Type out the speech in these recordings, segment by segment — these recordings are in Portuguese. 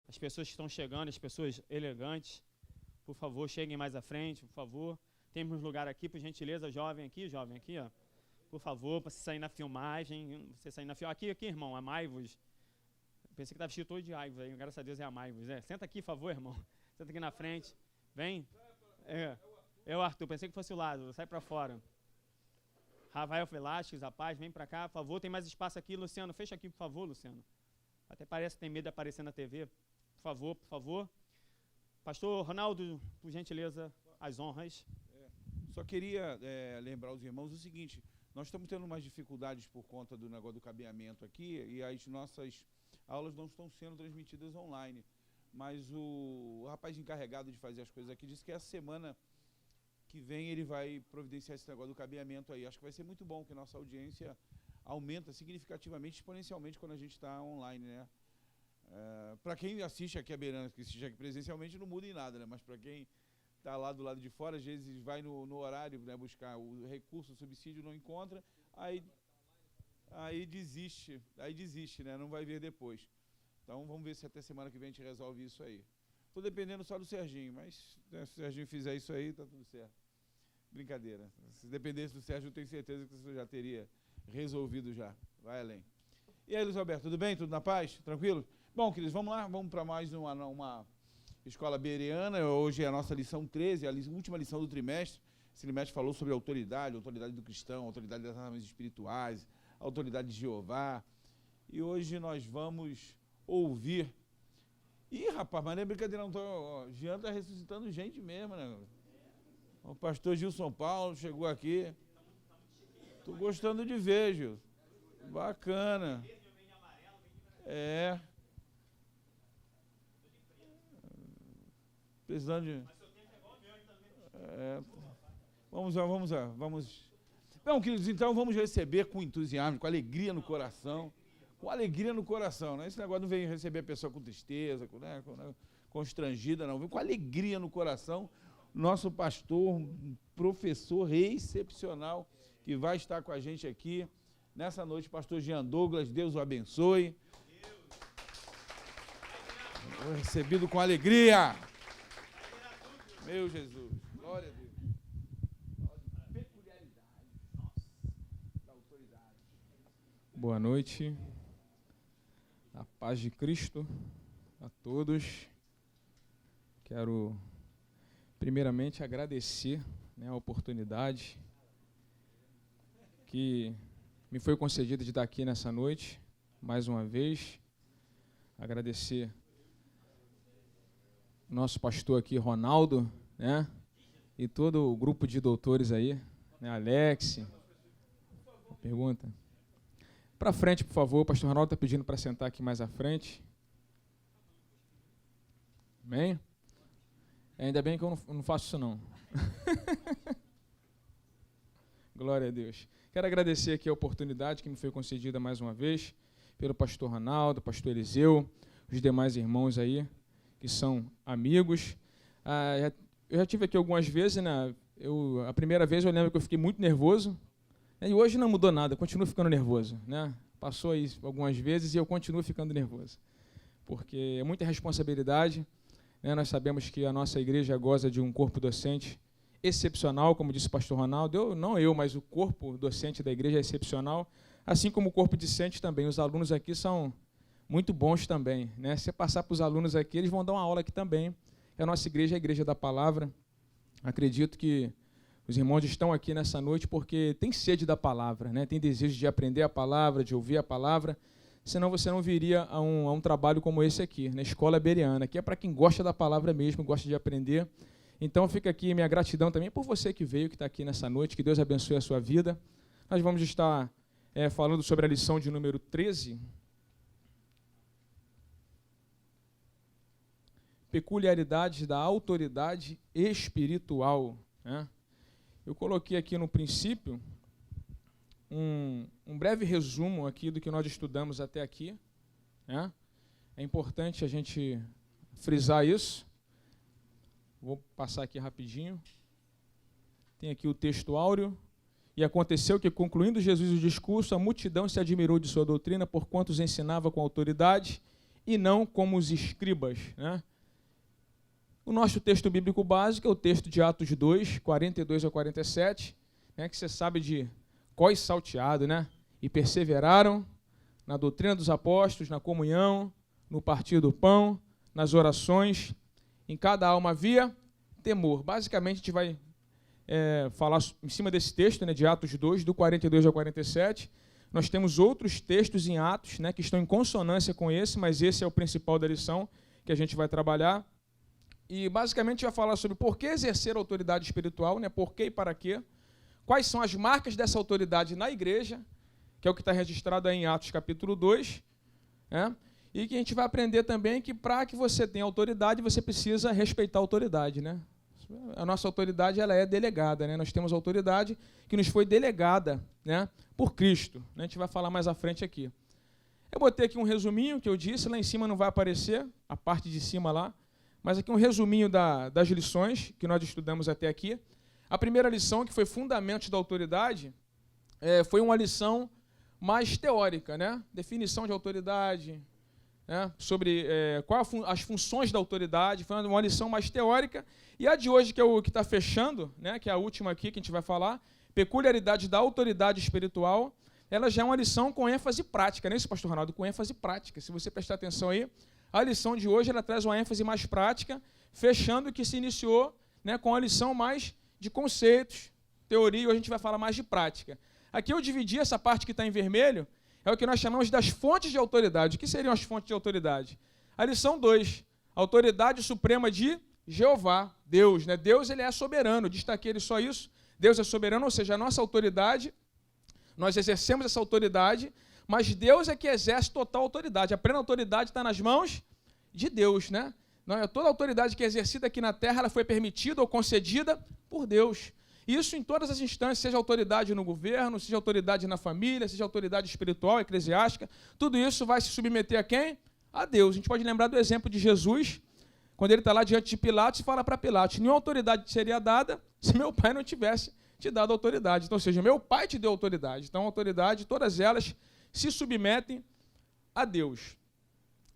as pessoas que estão chegando, as pessoas elegantes, por favor, cheguem mais à frente, por favor. Temos lugar aqui, por gentileza, jovem aqui, ó. Por favor, para você sair na filmagem, Aqui, irmão, amai-vos. Pensei que estava vestido todo de aivos aí, graças a Deus é amai-vos. Senta aqui, por favor, irmão. Senta aqui na frente. Vem. É o Arthur, pensei que fosse o Lázaro, sai para fora. Rafael Velasquez, a paz, vem para cá, por favor, tem mais espaço aqui. Luciano, fecha aqui, por favor, Luciano. Até parece que tem medo de aparecer na TV. Por favor. Pastor Ronaldo, por gentileza, as honras. Só queria lembrar os irmãos o seguinte, nós estamos tendo umas dificuldades por conta do negócio do cabeamento aqui, e as nossas aulas não estão sendo transmitidas online. Mas o rapaz encarregado de fazer as coisas aqui disse que essa semana que vem ele vai providenciar esse negócio do cabeamento aí. Acho que vai ser muito bom, que a nossa audiência aumenta significativamente, exponencialmente quando a gente está online, né? Para quem assiste aqui a Beirana, que assiste aqui presencialmente, não muda em nada, né? Mas para quem está lá do lado de fora, às vezes vai no horário, né, buscar o recurso, o subsídio, não encontra, aí desiste, né? Não vai ver depois. Então vamos ver se até semana que vem a gente resolve isso aí. Estou dependendo só do Serginho, mas né, se o Serginho fizer isso aí, está tudo certo. Brincadeira. Se dependesse do Sérgio, eu tenho certeza que isso já teria resolvido já. Vai além. E aí, Luiz Alberto, tudo bem? Tudo na paz? Tranquilo? Bom, queridos, vamos lá, vamos para mais uma escola bereana. Hoje é a nossa lição 13, a última lição do trimestre. Esse trimestre falou sobre autoridade do cristão, autoridade das armas espirituais, autoridade de Jeová. E hoje nós vamos ouvir. Ih, rapaz, mas não é brincadeira, não. O Jean está ressuscitando gente mesmo, né? O pastor Gilson Paulo chegou aqui. Estou gostando de ver, Gilson. Bacana. Precisando de... Vamos lá. Bom, queridos, então vamos receber com entusiasmo, com alegria no coração. Com alegria no coração, né? Esse negócio não vem receber a pessoa com tristeza, constrangida, não. Vem com alegria no coração. Nosso pastor, um professor excepcional, que vai estar com a gente aqui nessa noite, pastor Jean Douglas, Deus o abençoe. Recebido com alegria. Meu Jesus, glória a Deus. Peculiaridade da autoridade. Boa noite. A paz de Cristo a todos. Quero primeiramente agradecer, né, a oportunidade que me foi concedida de estar aqui nessa noite, mais uma vez. Agradecer nosso pastor aqui, Ronaldo, né, e todo o grupo de doutores aí, né, Alex. Pergunta? Para frente, por favor, o pastor Ronaldo está pedindo para sentar aqui mais à frente. Amém? Ainda bem que eu não faço isso, não. Glória a Deus. Quero agradecer aqui a oportunidade que me foi concedida mais uma vez pelo pastor Ronaldo, pastor Eliseu, os demais irmãos aí, que são amigos. Eu já tive aqui algumas vezes, né? A primeira vez eu lembro que eu fiquei muito nervoso, e hoje não mudou nada, eu continuo ficando nervoso, né? Passou aí algumas vezes e eu continuo ficando nervoso, porque é muita responsabilidade, né? Nós sabemos que a nossa igreja goza de um corpo docente excepcional, como disse o pastor Ronaldo, mas o corpo docente da igreja é excepcional, assim como o corpo discente também. Os alunos aqui são muito bons também, né? Se você passar para os alunos aqui, eles vão dar uma aula aqui também. A nossa igreja é a igreja da palavra. Acredito que os irmãos estão aqui nessa noite porque tem sede da palavra, né? Tem desejo de aprender a palavra, de ouvir a palavra, senão você não viria a um trabalho como esse aqui, na Escola Bereana, que é para quem gosta da palavra mesmo, gosta de aprender. Então fica aqui minha gratidão também por você que veio, que está aqui nessa noite, que Deus abençoe a sua vida. Nós vamos estar falando sobre a lição de número 13, peculiaridades da autoridade espiritual, né? Eu coloquei aqui no princípio um breve resumo aqui do que nós estudamos até aqui, né? É importante a gente frisar isso. Vou passar aqui rapidinho. Tem aqui o texto áureo. E aconteceu que, concluindo Jesus o discurso, a multidão se admirou de sua doutrina, porquanto os ensinava com autoridade e não como os escribas, né? O nosso texto bíblico básico é o texto de Atos 2, 42 a 47, né, que você sabe de cós salteado, né? E perseveraram na doutrina dos apóstolos, na comunhão, no partir do pão, nas orações. Em cada alma havia temor. Basicamente, a gente vai falar em cima desse texto, né, de Atos 2, do 42 ao 47. Nós temos outros textos em Atos, né, que estão em consonância com esse, mas esse é o principal da lição que a gente vai trabalhar. E, basicamente, a gente vai falar sobre por que exercer a autoridade espiritual, né, por que e para quê, quais são as marcas dessa autoridade na igreja, que é o que está registrado aí em Atos capítulo 2, né, e que a gente vai aprender também que para que você tenha autoridade, você precisa respeitar a autoridade, né? A nossa autoridade ela é delegada, né? Nós temos autoridade que nos foi delegada, né, por Cristo. A gente vai falar mais à frente aqui. Eu botei aqui um resuminho que eu disse, lá em cima não vai aparecer, a parte de cima lá, mas aqui um resuminho das lições que nós estudamos até aqui. A primeira lição, que foi Fundamentos da Autoridade, foi uma lição mais teórica, né? Definição de autoridade, né? Sobre quais as funções da autoridade, foi uma lição mais teórica. E a de hoje, que é o que está fechando, né? Que é a última aqui que a gente vai falar, peculiaridade da autoridade espiritual, ela já é uma lição com ênfase prática, não é isso, pastor Ronaldo? Com ênfase prática. Se você prestar atenção aí, a lição de hoje ela traz uma ênfase mais prática, fechando o que se iniciou, né, com a lição mais de conceitos, teoria, hoje a gente vai falar mais de prática. Aqui eu dividi essa parte que está em vermelho, é o que nós chamamos das fontes de autoridade. O que seriam as fontes de autoridade? A lição 2, autoridade suprema de Jeová, Deus. Né? Deus ele é soberano, destaquei ele só isso. Deus é soberano, ou seja, a nossa autoridade, nós exercemos essa autoridade, mas Deus é que exerce total autoridade. A plena autoridade está nas mãos de Deus. Né? Toda autoridade que é exercida aqui na terra ela foi permitida ou concedida por Deus. Isso em todas as instâncias, seja autoridade no governo, seja autoridade na família, seja autoridade espiritual, eclesiástica, tudo isso vai se submeter a quem? A Deus. A gente pode lembrar do exemplo de Jesus, quando ele está lá diante de Pilatos e fala para Pilatos, nenhuma autoridade seria dada se meu pai não tivesse te dado autoridade. Então, ou seja, meu pai te deu autoridade. Então, a autoridade, todas elas se submetem a Deus.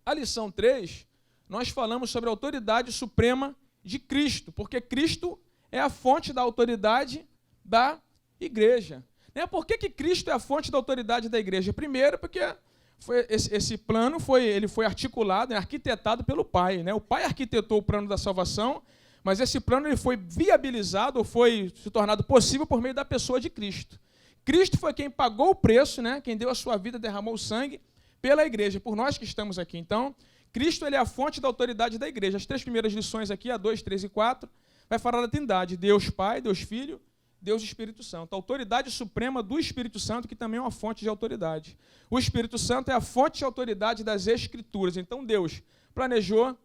A lição 3, nós falamos sobre a autoridade suprema de Cristo, porque Cristo é a fonte da autoridade da igreja. Por que Cristo é a fonte da autoridade da igreja? Primeiro, porque esse plano foi articulado, arquitetado pelo Pai. Né? O Pai arquitetou o plano da salvação, mas esse plano ele foi viabilizado, ou foi se tornado possível por meio da pessoa de Cristo. Cristo foi quem pagou o preço, né? Quem deu a sua vida, derramou o sangue pela igreja, por nós que estamos aqui. Então, Cristo ele é a fonte da autoridade da igreja. As 3 primeiras lições aqui, a 2, 3 e 4, vai falar da Trindade, Deus Pai, Deus Filho, Deus Espírito Santo. A autoridade suprema do Espírito Santo, que também é uma fonte de autoridade. O Espírito Santo é a fonte de autoridade das Escrituras. Então Deus planejou,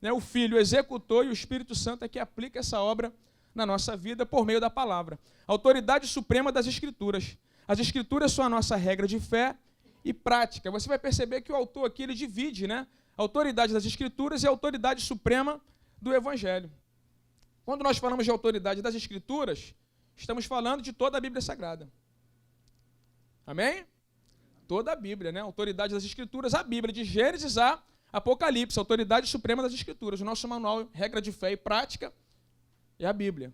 né, o Filho executou e o Espírito Santo é que aplica essa obra na nossa vida por meio da palavra. A autoridade suprema das Escrituras. As Escrituras são a nossa regra de fé e prática. Você vai perceber que o autor aqui ele divide, né, a autoridade das Escrituras e a autoridade suprema do Evangelho. Quando nós falamos de autoridade das Escrituras, estamos falando de toda a Bíblia Sagrada. Amém? Toda a Bíblia, né? Autoridade das Escrituras, a Bíblia, de Gênesis a Apocalipse, autoridade suprema das Escrituras. O nosso manual, regra de fé e prática, é a Bíblia.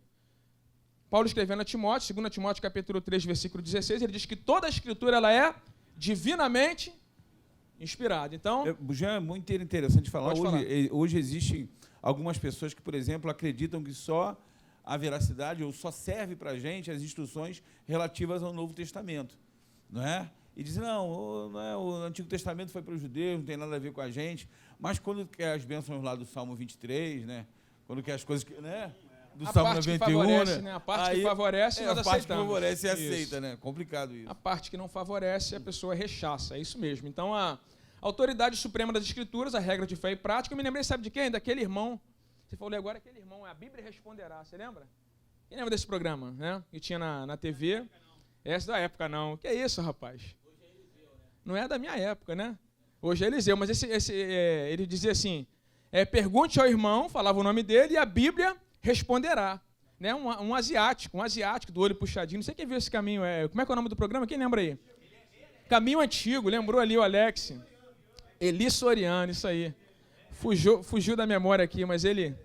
Paulo escrevendo a Timóteo, 2 Timóteo capítulo 3, versículo 16, ele diz que toda a Escritura ela é divinamente inspirada. Então, já é muito interessante falar. Hoje existem algumas pessoas que, por exemplo, acreditam que só a veracidade ou só serve para a gente as instruções relativas ao Novo Testamento, não é? E dizem, não, o Antigo Testamento foi para os judeus, não tem nada a ver com a gente, mas quando quer as bênçãos lá do Salmo 23, né? Quando quer as coisas que, né? Do Salmo 91, favorece, né? A parte aí, que favorece, nós aceitamos. A parte que favorece e aceita, né? Complicado isso. A parte que não favorece, a pessoa rechaça, é isso mesmo. Então, a autoridade suprema das Escrituras, a regra de fé e prática, eu me lembrei, sabe de quem? Daquele irmão. Você falou agora, aquele irmão, a Bíblia Responderá, você lembra? Quem lembra desse programa, né? Que tinha na TV? Essa da época não. Que é isso, rapaz? Hoje é Eliseu, né? Não é da minha época, né? Hoje é Eliseu, mas ele dizia assim, pergunte ao irmão, falava o nome dele, e a Bíblia responderá. Né? Um asiático do olho puxadinho, não sei quem viu esse caminho, como é que é o nome do programa? Quem lembra aí? Caminho Antigo, lembrou ali o Alex. Eli Soriano, isso aí. Fugiu da memória aqui, mas ele...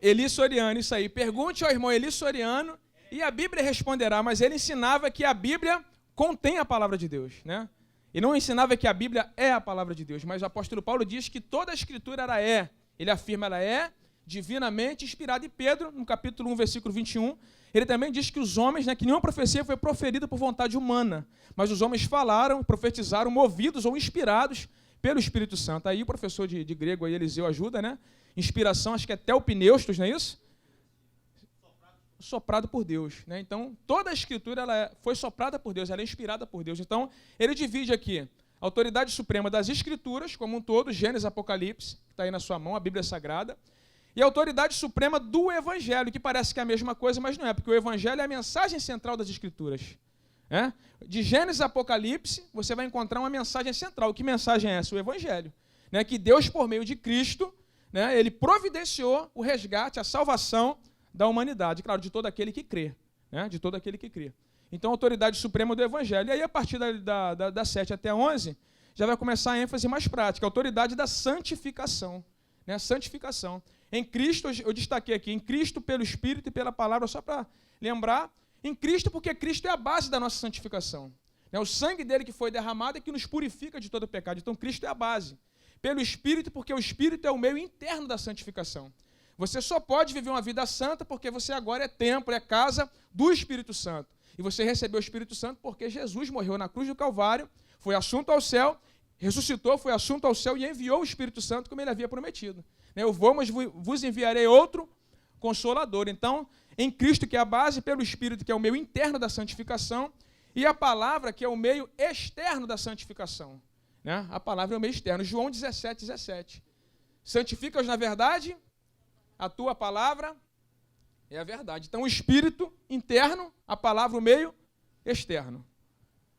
Eli Soriano, isso aí. Pergunte ao irmão Eli Soriano e a Bíblia responderá, mas ele ensinava que a Bíblia contém a palavra de Deus, né? E não ensinava que a Bíblia é a palavra de Deus, mas o apóstolo Paulo diz que toda a escritura ela é. Ele afirma ela é divinamente inspirada. E Pedro, no capítulo 1, versículo 21, ele também diz que os homens, né, que nenhuma profecia foi proferida por vontade humana, mas os homens falaram, profetizaram, movidos ou inspirados pelo Espírito Santo. Aí o professor de grego, aí, Eliseu, ajuda, né? Inspiração, acho que é telpneustos, não é isso? Soprado por Deus, né? Então, toda a escritura ela foi soprada por Deus, ela é inspirada por Deus. Então, ele divide aqui a autoridade suprema das escrituras, como um todo, Gênesis, Apocalipse, que está aí na sua mão, a Bíblia Sagrada, e a autoridade suprema do Evangelho, que parece que é a mesma coisa, mas não é, porque o Evangelho é a mensagem central das escrituras. De Gênesis a Apocalipse, você vai encontrar uma mensagem central. Que mensagem é essa? O Evangelho. Né? Que Deus, por meio de Cristo, né, ele providenciou o resgate, a salvação da humanidade, claro, de todo aquele que crê, né? De todo aquele que crê. Então, a autoridade suprema do Evangelho. E aí, a partir da 7 até 11, já vai começar a ênfase mais prática, a autoridade da santificação. Né? Santificação. Em Cristo, eu destaquei aqui, em Cristo, pelo Espírito e pela palavra, só para lembrar, em Cristo, porque Cristo é a base da nossa santificação. Né? O sangue dele que foi derramado é que nos purifica de todo pecado. Então, Cristo é a base. Pelo Espírito, porque o Espírito é o meio interno da santificação. Você só pode viver uma vida santa porque você agora é templo, é casa do Espírito Santo. E você recebeu o Espírito Santo porque Jesus morreu na cruz do Calvário, foi assunto ao céu, ressuscitou, foi assunto ao céu e enviou o Espírito Santo como ele havia prometido. Eu vou, mas vos enviarei outro Consolador. Então, em Cristo, que é a base, pelo Espírito, que é o meio interno da santificação, e a palavra, que é o meio externo da santificação. Né? A palavra é o meio externo. João 17, 17. Santifica-os na verdade, a tua palavra é a verdade. Então, o Espírito interno, a palavra, o meio externo.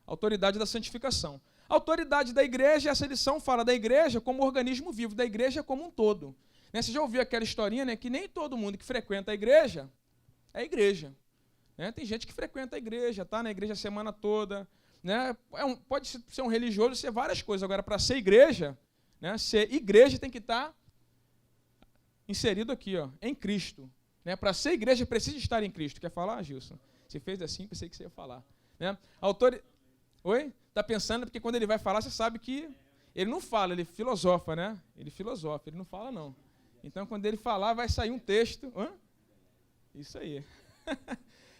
Autoridade da santificação. A autoridade da igreja, essa lição fala da igreja como organismo vivo, da igreja como um todo. Né? Você já ouviu aquela historinha, né, que nem todo mundo que frequenta a igreja é igreja. Né? Tem gente que frequenta a igreja, está na igreja a semana toda. Né? Pode ser um religioso, ser várias coisas. Agora, para ser igreja, né, ser igreja tem que estar inserido aqui, ó, em Cristo. Né? Para ser igreja, precisa estar em Cristo. Quer falar, Gilson? Você fez assim, pensei que você ia falar. Né? Oi? Está pensando, porque quando ele vai falar, você sabe que ele não fala, ele filosofa, né? Ele filosofa, ele não fala, não. Então, quando ele falar, vai sair um texto. Isso aí.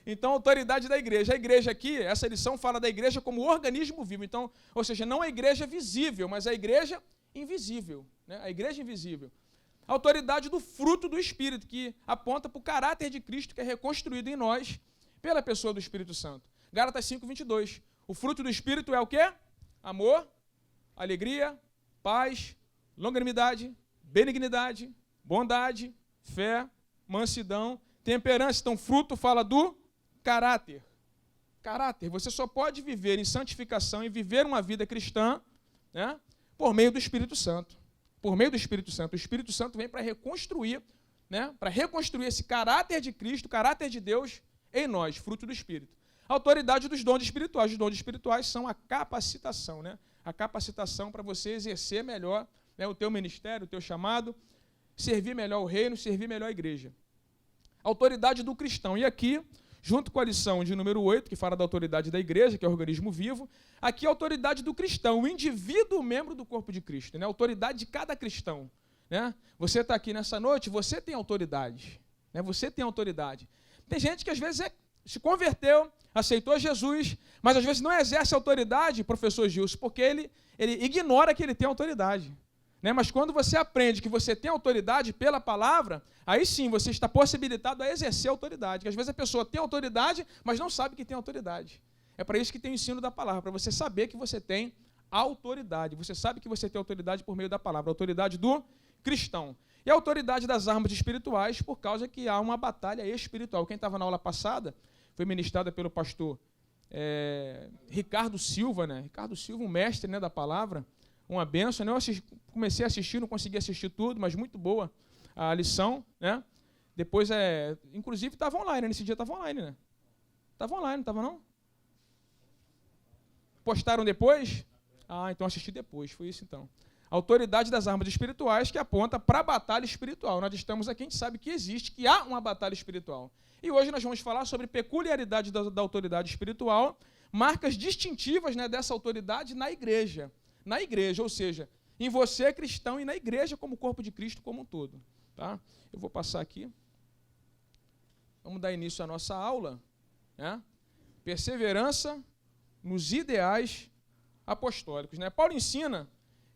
Então, a autoridade da igreja. A igreja aqui, essa lição fala da igreja como organismo vivo. Então, ou seja, não a igreja visível, mas a igreja invisível. Né? A igreja invisível. A autoridade do fruto do Espírito, que aponta para o caráter de Cristo, que é reconstruído em nós pela pessoa do Espírito Santo. Gálatas 5, 22. O fruto do Espírito é o quê? Amor, alegria, paz, longanimidade, benignidade, bondade, fé, mansidão, temperança. Então, fruto fala do caráter. Caráter. Você só pode viver em santificação e viver uma vida cristã, né, por meio do Espírito Santo. Por meio do Espírito Santo. O Espírito Santo vem para reconstruir, né, para reconstruir esse caráter de Cristo, caráter de Deus em nós, fruto do Espírito. A autoridade dos dons espirituais. Os dons espirituais são a capacitação, né? A capacitação para você exercer melhor, né, o teu ministério, o teu chamado, servir melhor o reino, servir melhor a igreja. A autoridade do cristão. E aqui, junto com a lição de número 8, que fala da autoridade da igreja, que é o organismo vivo, aqui a autoridade do cristão, o indivíduo membro do corpo de Cristo, né? A autoridade de cada cristão. Né? Você está aqui nessa noite, você tem autoridade. Né? Você tem autoridade. Tem gente que às vezes se converteu, aceitou Jesus, mas às vezes não exerce autoridade, professor Gilson, porque ele ignora que ele tem autoridade. Né? Mas quando você aprende que você tem autoridade pela palavra, aí sim você está possibilitado a exercer autoridade. Porque às vezes a pessoa tem autoridade, mas não sabe que tem autoridade. É para isso que tem o ensino da palavra, para você saber que você tem autoridade. Você sabe que você tem autoridade por meio da palavra, a autoridade do cristão. E a autoridade das armas espirituais, por causa que há uma batalha espiritual. Quem estava na aula passada foi ministrada pelo pastor Ricardo Silva, né? Ricardo Silva, um mestre, né, da palavra, uma bênção. Né? Eu comecei a assistir, não consegui assistir tudo, mas muito boa a lição. Né? Depois, inclusive, estava online, nesse dia estava online, né? Estava online, não estava não? Postaram depois? Ah, então assisti depois, foi isso então. Autoridade das armas espirituais que aponta para a batalha espiritual. Nós estamos aqui, a gente sabe que existe, que há uma batalha espiritual. E hoje nós vamos falar sobre peculiaridade da autoridade espiritual, marcas distintivas, né, dessa autoridade na igreja. Na igreja, ou seja, em você, cristão, e na igreja como corpo de Cristo como um todo. Tá? Eu vou passar aqui. Vamos dar início à nossa aula. Né? Perseverança nos ideais apostólicos. Né? Paulo ensina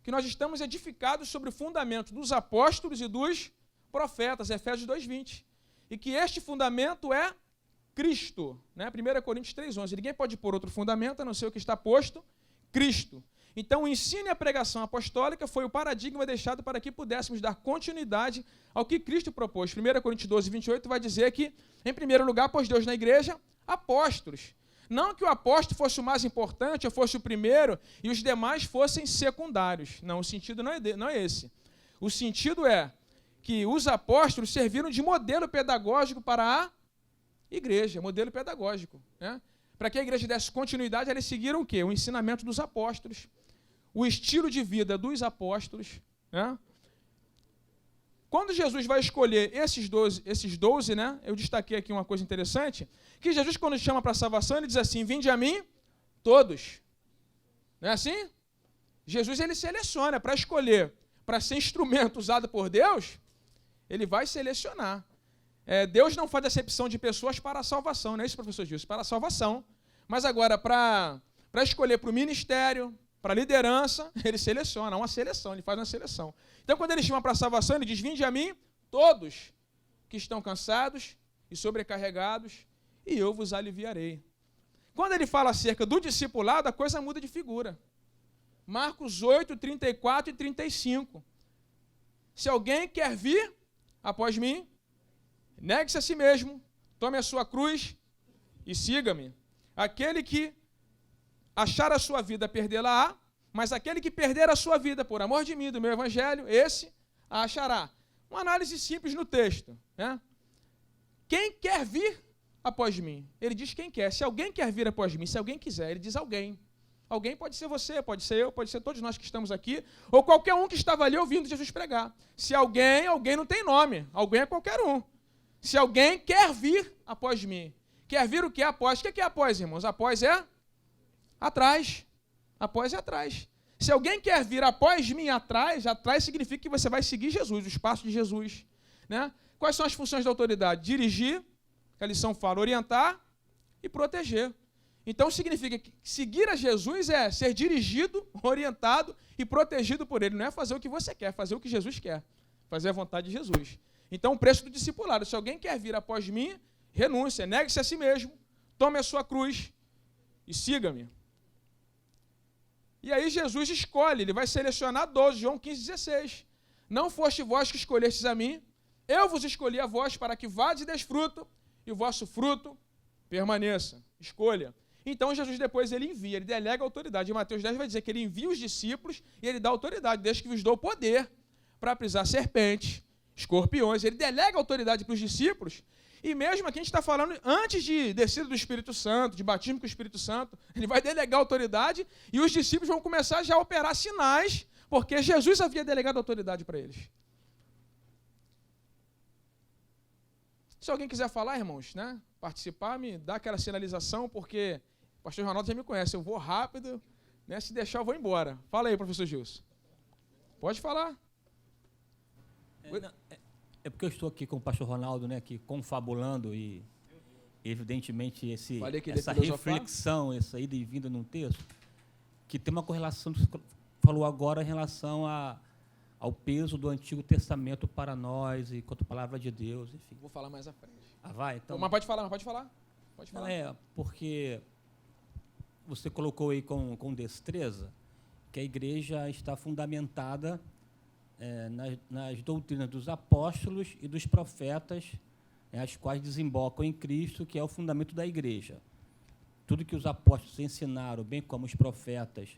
que nós estamos edificados sobre o fundamento dos apóstolos e dos profetas, Efésios 2:20. E que este fundamento é Cristo. Né? 1 Coríntios 3:11. Ninguém pode pôr outro fundamento, a não ser o que está posto, Cristo. Então, o ensino e a pregação apostólica foi o paradigma deixado para que pudéssemos dar continuidade ao que Cristo propôs. 1 Coríntios 12:28 vai dizer que, em primeiro lugar, pôs Deus na igreja apóstolos. Não que o apóstolo fosse o mais importante, ou fosse o primeiro, e os demais fossem secundários. Não, o sentido não é esse. O sentido é que os apóstolos serviram de modelo pedagógico para a igreja, modelo pedagógico. Né? Para que a igreja desse continuidade, eles seguiram o quê? O ensinamento dos apóstolos, o estilo de vida dos apóstolos. Né? Quando Jesus vai escolher esses 12, né, eu destaquei aqui uma coisa interessante, que Jesus, quando chama para a salvação, ele diz assim, vinde a mim todos. Não é assim? Jesus, ele seleciona para escolher, para ser instrumento usado por Deus, ele vai selecionar. Deus não faz acepção de pessoas para a salvação, não é isso, professor Gilson? Para a salvação. Mas agora, para escolher para o ministério, para a liderança, ele seleciona, uma seleção, ele faz uma seleção. Então, quando ele chama para a salvação, ele diz, vinde a mim todos que estão cansados e sobrecarregados, e eu vos aliviarei. Quando ele fala acerca do discipulado, a coisa muda de figura. Marcos 8, 34 e 35. Se alguém quer vir após mim, negue-se a si mesmo, tome a sua cruz e siga-me. Aquele que achar a sua vida, perdê-la-á, mas aquele que perder a sua vida por amor de mim, do meu evangelho, esse a achará. Uma análise simples no texto. Né? Quem quer vir após mim? Ele diz quem quer. Se alguém quer vir após mim, se alguém quiser, ele diz alguém. Alguém pode ser você, pode ser eu, pode ser todos nós que estamos aqui, ou qualquer um que estava ali ouvindo Jesus pregar. Se alguém não tem nome, alguém é qualquer um. Se alguém quer vir após mim, quer vir o que é após? O que é após, irmãos? Após é atrás. Após é atrás. Se alguém quer vir após mim atrás significa que você vai seguir Jesus, os passos de Jesus. Né? Quais são as funções da autoridade? Dirigir, que a lição fala, orientar e proteger. Então significa que seguir a Jesus é ser dirigido, orientado e protegido por ele. Não é fazer o que você quer, fazer o que Jesus quer. Fazer a vontade de Jesus. Então o preço do discipulado. Se alguém quer vir após mim, renúncia, negue-se a si mesmo, tome a sua cruz e siga-me. E aí Jesus escolhe, ele vai selecionar 12, João 15:16. Não foste vós que escolhestes a mim, eu vos escolhi a vós para que vades e des fruto, e o vosso fruto permaneça. Escolha. Então Jesus depois ele envia, ele delega a autoridade. Em Mateus 10 vai dizer que ele envia os discípulos e ele dá autoridade, desde que vos dou poder para pisar serpentes, escorpiões. Ele delega a autoridade para os discípulos. E mesmo aqui a gente está falando antes de descida do Espírito Santo, de batismo com o Espírito Santo, ele vai delegar a autoridade e os discípulos vão começar já a operar sinais, porque Jesus havia delegado a autoridade para eles. Se alguém quiser falar, irmãos, né, participar, me dá aquela sinalização, porque o pastor Ronaldo já me conhece, eu vou rápido, né, se deixar eu vou embora. Fala aí, professor Gilson. Pode falar. É porque eu estou aqui com o pastor Ronaldo, né, aqui confabulando e, evidentemente, essa reflexão, essa ida e vinda num texto, que tem uma correlação, que você falou agora, em relação ao peso do Antigo Testamento para nós e quanto a palavra de Deus, enfim. Vou falar mais à frente. Ah, vai? Então, mas pode falar. Pode falar. Não, porque você colocou aí com destreza que a igreja está fundamentada nas doutrinas dos apóstolos e dos profetas, as quais desembocam em Cristo, que é o fundamento da igreja. Tudo que os apóstolos ensinaram, bem como os profetas,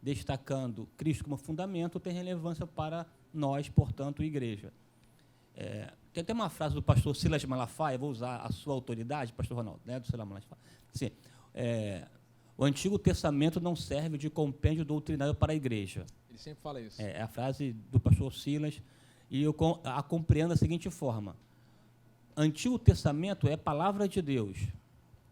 destacando Cristo como fundamento, tem relevância para nós, portanto, igreja. Tem até uma frase do pastor Silas Malafaia, vou usar a sua autoridade, pastor Ronaldo, né, do Silas Malafaia. Assim, o Antigo Testamento não serve de compêndio doutrinário para a igreja. Ele sempre fala isso. É a frase do pastor Silas, e eu a compreendo da seguinte forma: Antigo Testamento é palavra de Deus,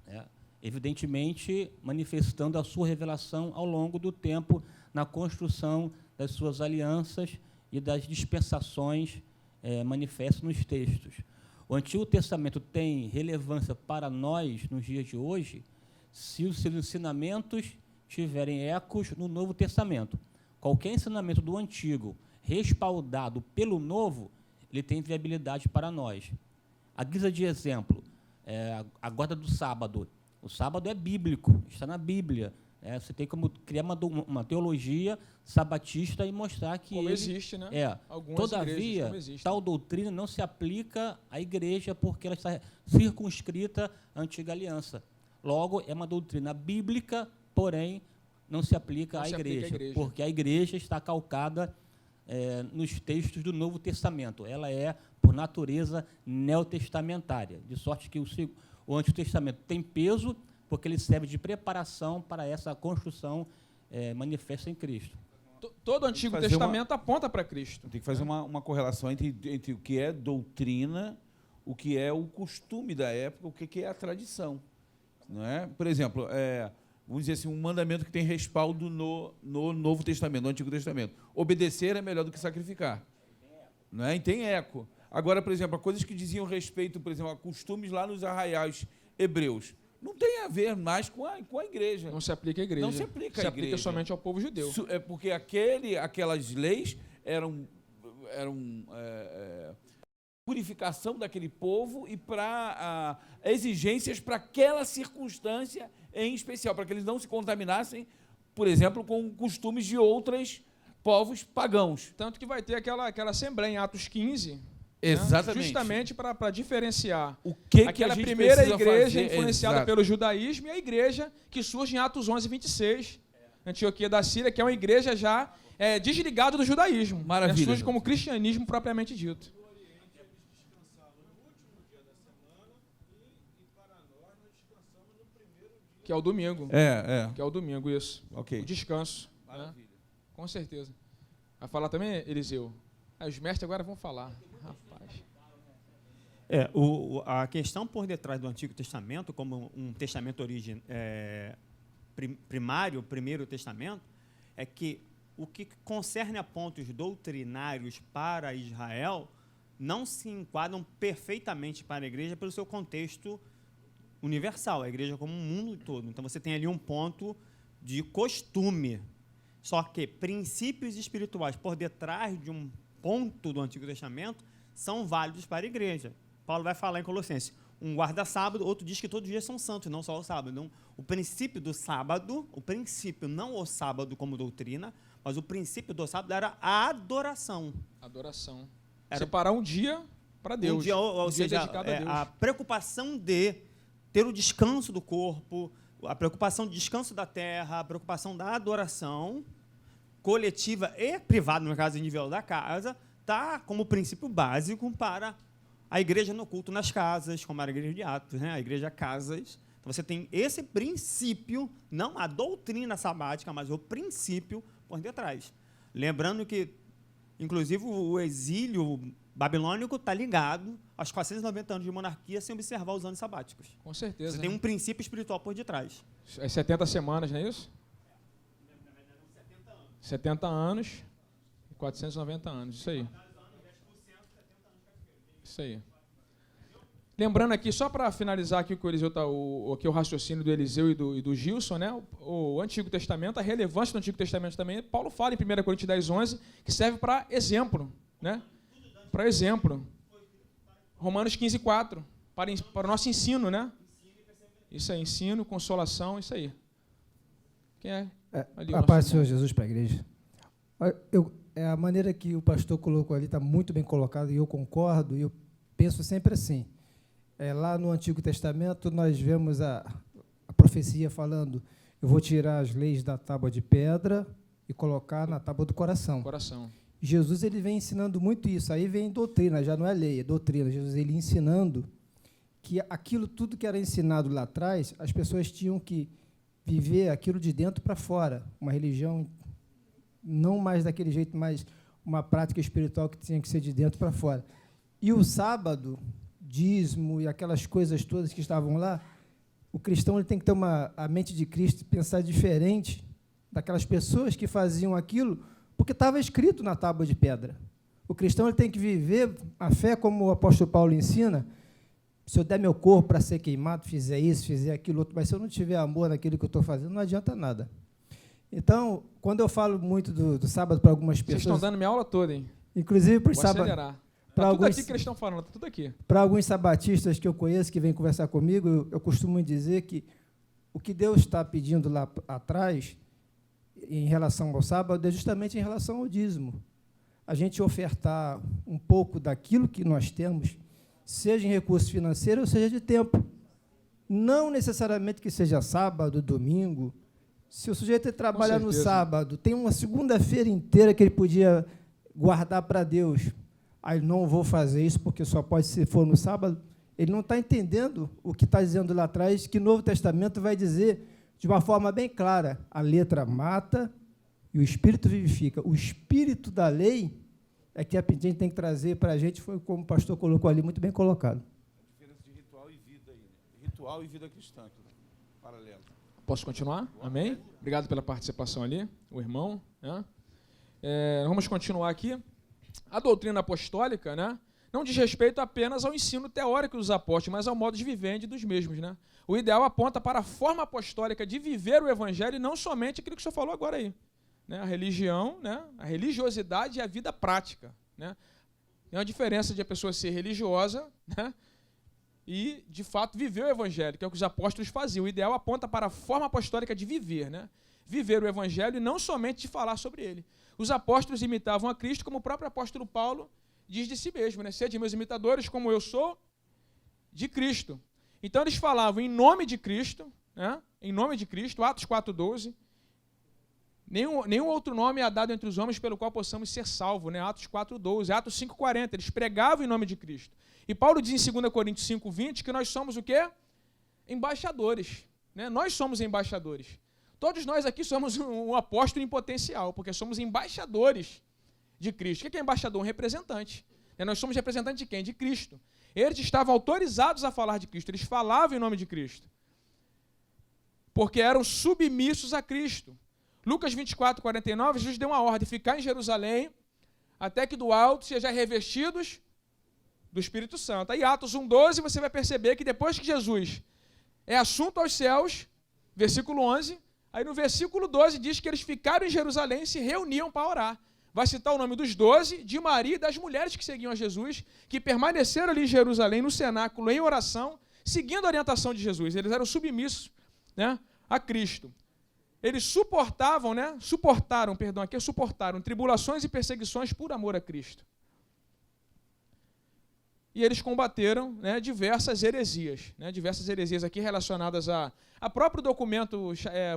né? Evidentemente manifestando a sua revelação ao longo do tempo na construção das suas alianças e das dispensações manifestas nos textos. O Antigo Testamento tem relevância para nós nos dias de hoje se os seus ensinamentos tiverem ecos no Novo Testamento. Qualquer ensinamento do Antigo respaldado pelo Novo, ele tem viabilidade para nós. A guisa de exemplo, a guarda do sábado. O sábado é bíblico, está na Bíblia. Você tem como criar uma teologia sabatista e mostrar que como existe, né? Todavia, tal doutrina não se aplica à igreja porque ela está circunscrita à antiga aliança. Logo, é uma doutrina bíblica, porém, não se aplica à igreja, porque a igreja está calcada nos textos do Novo Testamento. Ela é, por natureza, neotestamentária, de sorte que o Antigo Testamento tem peso, porque ele serve de preparação para essa construção manifesta em Cristo. Todo o Antigo Testamento aponta para Cristo. Tem que fazer uma correlação entre o que é doutrina, o que é o costume da época, o que é a tradição. Não é? Por exemplo, vamos dizer assim, um mandamento que tem respaldo no Novo Testamento, no Antigo Testamento. Obedecer é melhor do que sacrificar. Não é? E tem eco. Agora, por exemplo, coisas que diziam respeito, por exemplo, a costumes lá nos arraiais hebreus, não tem a ver mais com a igreja. Não se aplica à igreja. Não se aplica à igreja. Se aplica somente ao povo judeu. É porque aquelas leis eram purificação daquele povo e para exigências para aquela circunstância em especial, para que eles não se contaminassem, por exemplo, com costumes de outros povos pagãos. Tanto que vai ter aquela assembleia em Atos 15... Exatamente. Né? Justamente para diferenciar aquela primeira igreja influenciada pelo judaísmo e a igreja que surge em Atos 11, 26, Antioquia da Síria, que é uma igreja já desligada do judaísmo. Maravilha. Surge como cristianismo propriamente dito. Que é o domingo. Que é o domingo, isso. Okay. O descanso. Né? Com certeza. Vai falar também, Eliseu? Os mestres agora vão falar. Rapaz. A questão por detrás do Antigo Testamento, como um testamento primário, o primeiro testamento, é que o que concerne a pontos doutrinários para Israel não se enquadram perfeitamente para a igreja pelo seu contexto universal, a igreja como um mundo todo. Então, você tem ali um ponto de costume, só que princípios espirituais por detrás de um ponto do Antigo Testamento são válidos para a igreja. Paulo vai falar em Colossenses, um guarda-sábado, outro diz que todos os dias são santos, não só o sábado. Então, o princípio do sábado, o princípio, não o sábado como doutrina, mas o princípio do sábado era a adoração. Adoração. Separar um dia para Deus. Um dia, ou seja, dedicado a Deus. A preocupação de ter o descanso do corpo, a preocupação do descanso da terra, a preocupação da adoração coletiva e privada, no caso individual da casa, está como princípio básico para a igreja no culto nas casas, como era a igreja de Atos, né? A igreja casas. Então, você tem esse princípio, não a doutrina sabática, mas o princípio por detrás. Lembrando que, inclusive, o exílio babilônico está ligado aos 490 anos de monarquia sem observar os anos sabáticos. Com certeza. Você tem um princípio espiritual por detrás. As 70 semanas, não é isso? 70 anos e 490 anos, isso aí. Isso aí. Lembrando aqui, só para finalizar aqui, o raciocínio do Eliseu e do Gilson, né? O Antigo Testamento, a relevância do Antigo Testamento também, Paulo fala em 1 Coríntios 10, 11, que serve para exemplo, né? Para exemplo. Romanos 15, 4, para o nosso ensino, né? Isso aí, ensino, consolação, isso aí. Quem é? A paz do Senhor Jesus para a igreja. A maneira que o pastor colocou ali está muito bem colocado e eu concordo, e eu penso sempre assim. Lá no Antigo Testamento, nós vemos a profecia falando: eu vou tirar as leis da tábua de pedra e colocar na tábua do coração. Jesus ele vem ensinando muito isso. Aí vem doutrina, já não é lei, é doutrina. Jesus ele ensinando que aquilo tudo que era ensinado lá atrás, as pessoas tinham que viver aquilo de dentro para fora, uma religião não mais daquele jeito, mas uma prática espiritual que tinha que ser de dentro para fora. E o sábado, dízimo e aquelas coisas todas que estavam lá, o cristão ele tem que ter a mente de Cristo e pensar diferente daquelas pessoas que faziam aquilo porque estava escrito na tábua de pedra. O cristão ele tem que viver a fé como o apóstolo Paulo ensina. Se eu der meu corpo para ser queimado, fizer isso, fizer aquilo outro, mas se eu não tiver amor naquilo que eu estou fazendo, não adianta nada. Então, quando eu falo muito do sábado para algumas pessoas... Vocês estão dando minha aula toda, hein? Inclusive para os sábados. Vou acelerar. Tá tudo aqui que eles estão falando, tá tudo aqui. Para alguns sabatistas que eu conheço, que vêm conversar comigo, eu costumo dizer que o que Deus está pedindo lá atrás, em relação ao sábado, é justamente em relação ao dízimo. A gente ofertar um pouco daquilo que nós temos, seja em recurso financeiro ou seja de tempo. Não necessariamente que seja sábado, domingo. Se o sujeito trabalha no sábado, tem uma segunda-feira inteira que ele podia guardar para Deus. Aí não vou fazer isso porque só pode se for no sábado. Ele não está entendendo o que está dizendo lá atrás, que o Novo Testamento vai dizer de uma forma bem clara: a letra mata e o Espírito vivifica. O Espírito da lei é que a gente tem que trazer para a gente, foi como o pastor colocou ali, muito bem colocado. A diferença de ritual e vida aí, né? Ritual e vida cristã, paralelo. Posso continuar? Amém? Obrigado pela participação ali, o irmão. Né? Vamos continuar aqui. A doutrina apostólica, né, não diz respeito apenas ao ensino teórico dos apóstolos, mas ao modo de vivendi dos mesmos. Né? O ideal aponta para a forma apostólica de viver o evangelho e não somente aquilo que o senhor falou agora aí. Né? A religião, né, a religiosidade e a vida prática. Né? Tem uma diferença de a pessoa ser religiosa, né, e, de fato, viver o evangelho, que é o que os apóstolos faziam. O ideal aponta para a forma apostólica de viver, né? Viver o evangelho e não somente de falar sobre ele. Os apóstolos imitavam a Cristo, como o próprio apóstolo Paulo diz de si mesmo, né? Sede meus imitadores, como eu sou de Cristo. Então, eles falavam em nome de Cristo, né? Em nome de Cristo, Atos 4:12. Nenhum outro nome é dado entre os homens pelo qual possamos ser salvos, né? Atos 4:12, Atos 5:40, eles pregavam em nome de Cristo. E Paulo diz em 2 Coríntios 5:20 que nós somos o quê? Embaixadores. Né? Nós somos embaixadores. Todos nós aqui somos um apóstolo em potencial, porque somos embaixadores de Cristo. O que é embaixador? Um representante. Nós somos representantes de quem? De Cristo. Eles estavam autorizados a falar de Cristo, eles falavam em nome de Cristo, porque eram submissos a Cristo. Lucas 24:49, Jesus deu uma ordem: ficar em Jerusalém, até que do alto sejam revestidos do Espírito Santo. Aí Atos 1:12, você vai perceber que depois que Jesus é assunto aos céus, versículo 11, aí no versículo 12 diz que eles ficaram em Jerusalém e se reuniam para orar. Vai citar o nome dos 12, de Maria e das mulheres que seguiam a Jesus, que permaneceram ali em Jerusalém, no cenáculo, em oração, seguindo a orientação de Jesus. Eles eram submissos, né, a Cristo. Eles suportaram tribulações e perseguições por amor a Cristo. E eles combateram, né, diversas heresias aqui relacionadas a próprio documento,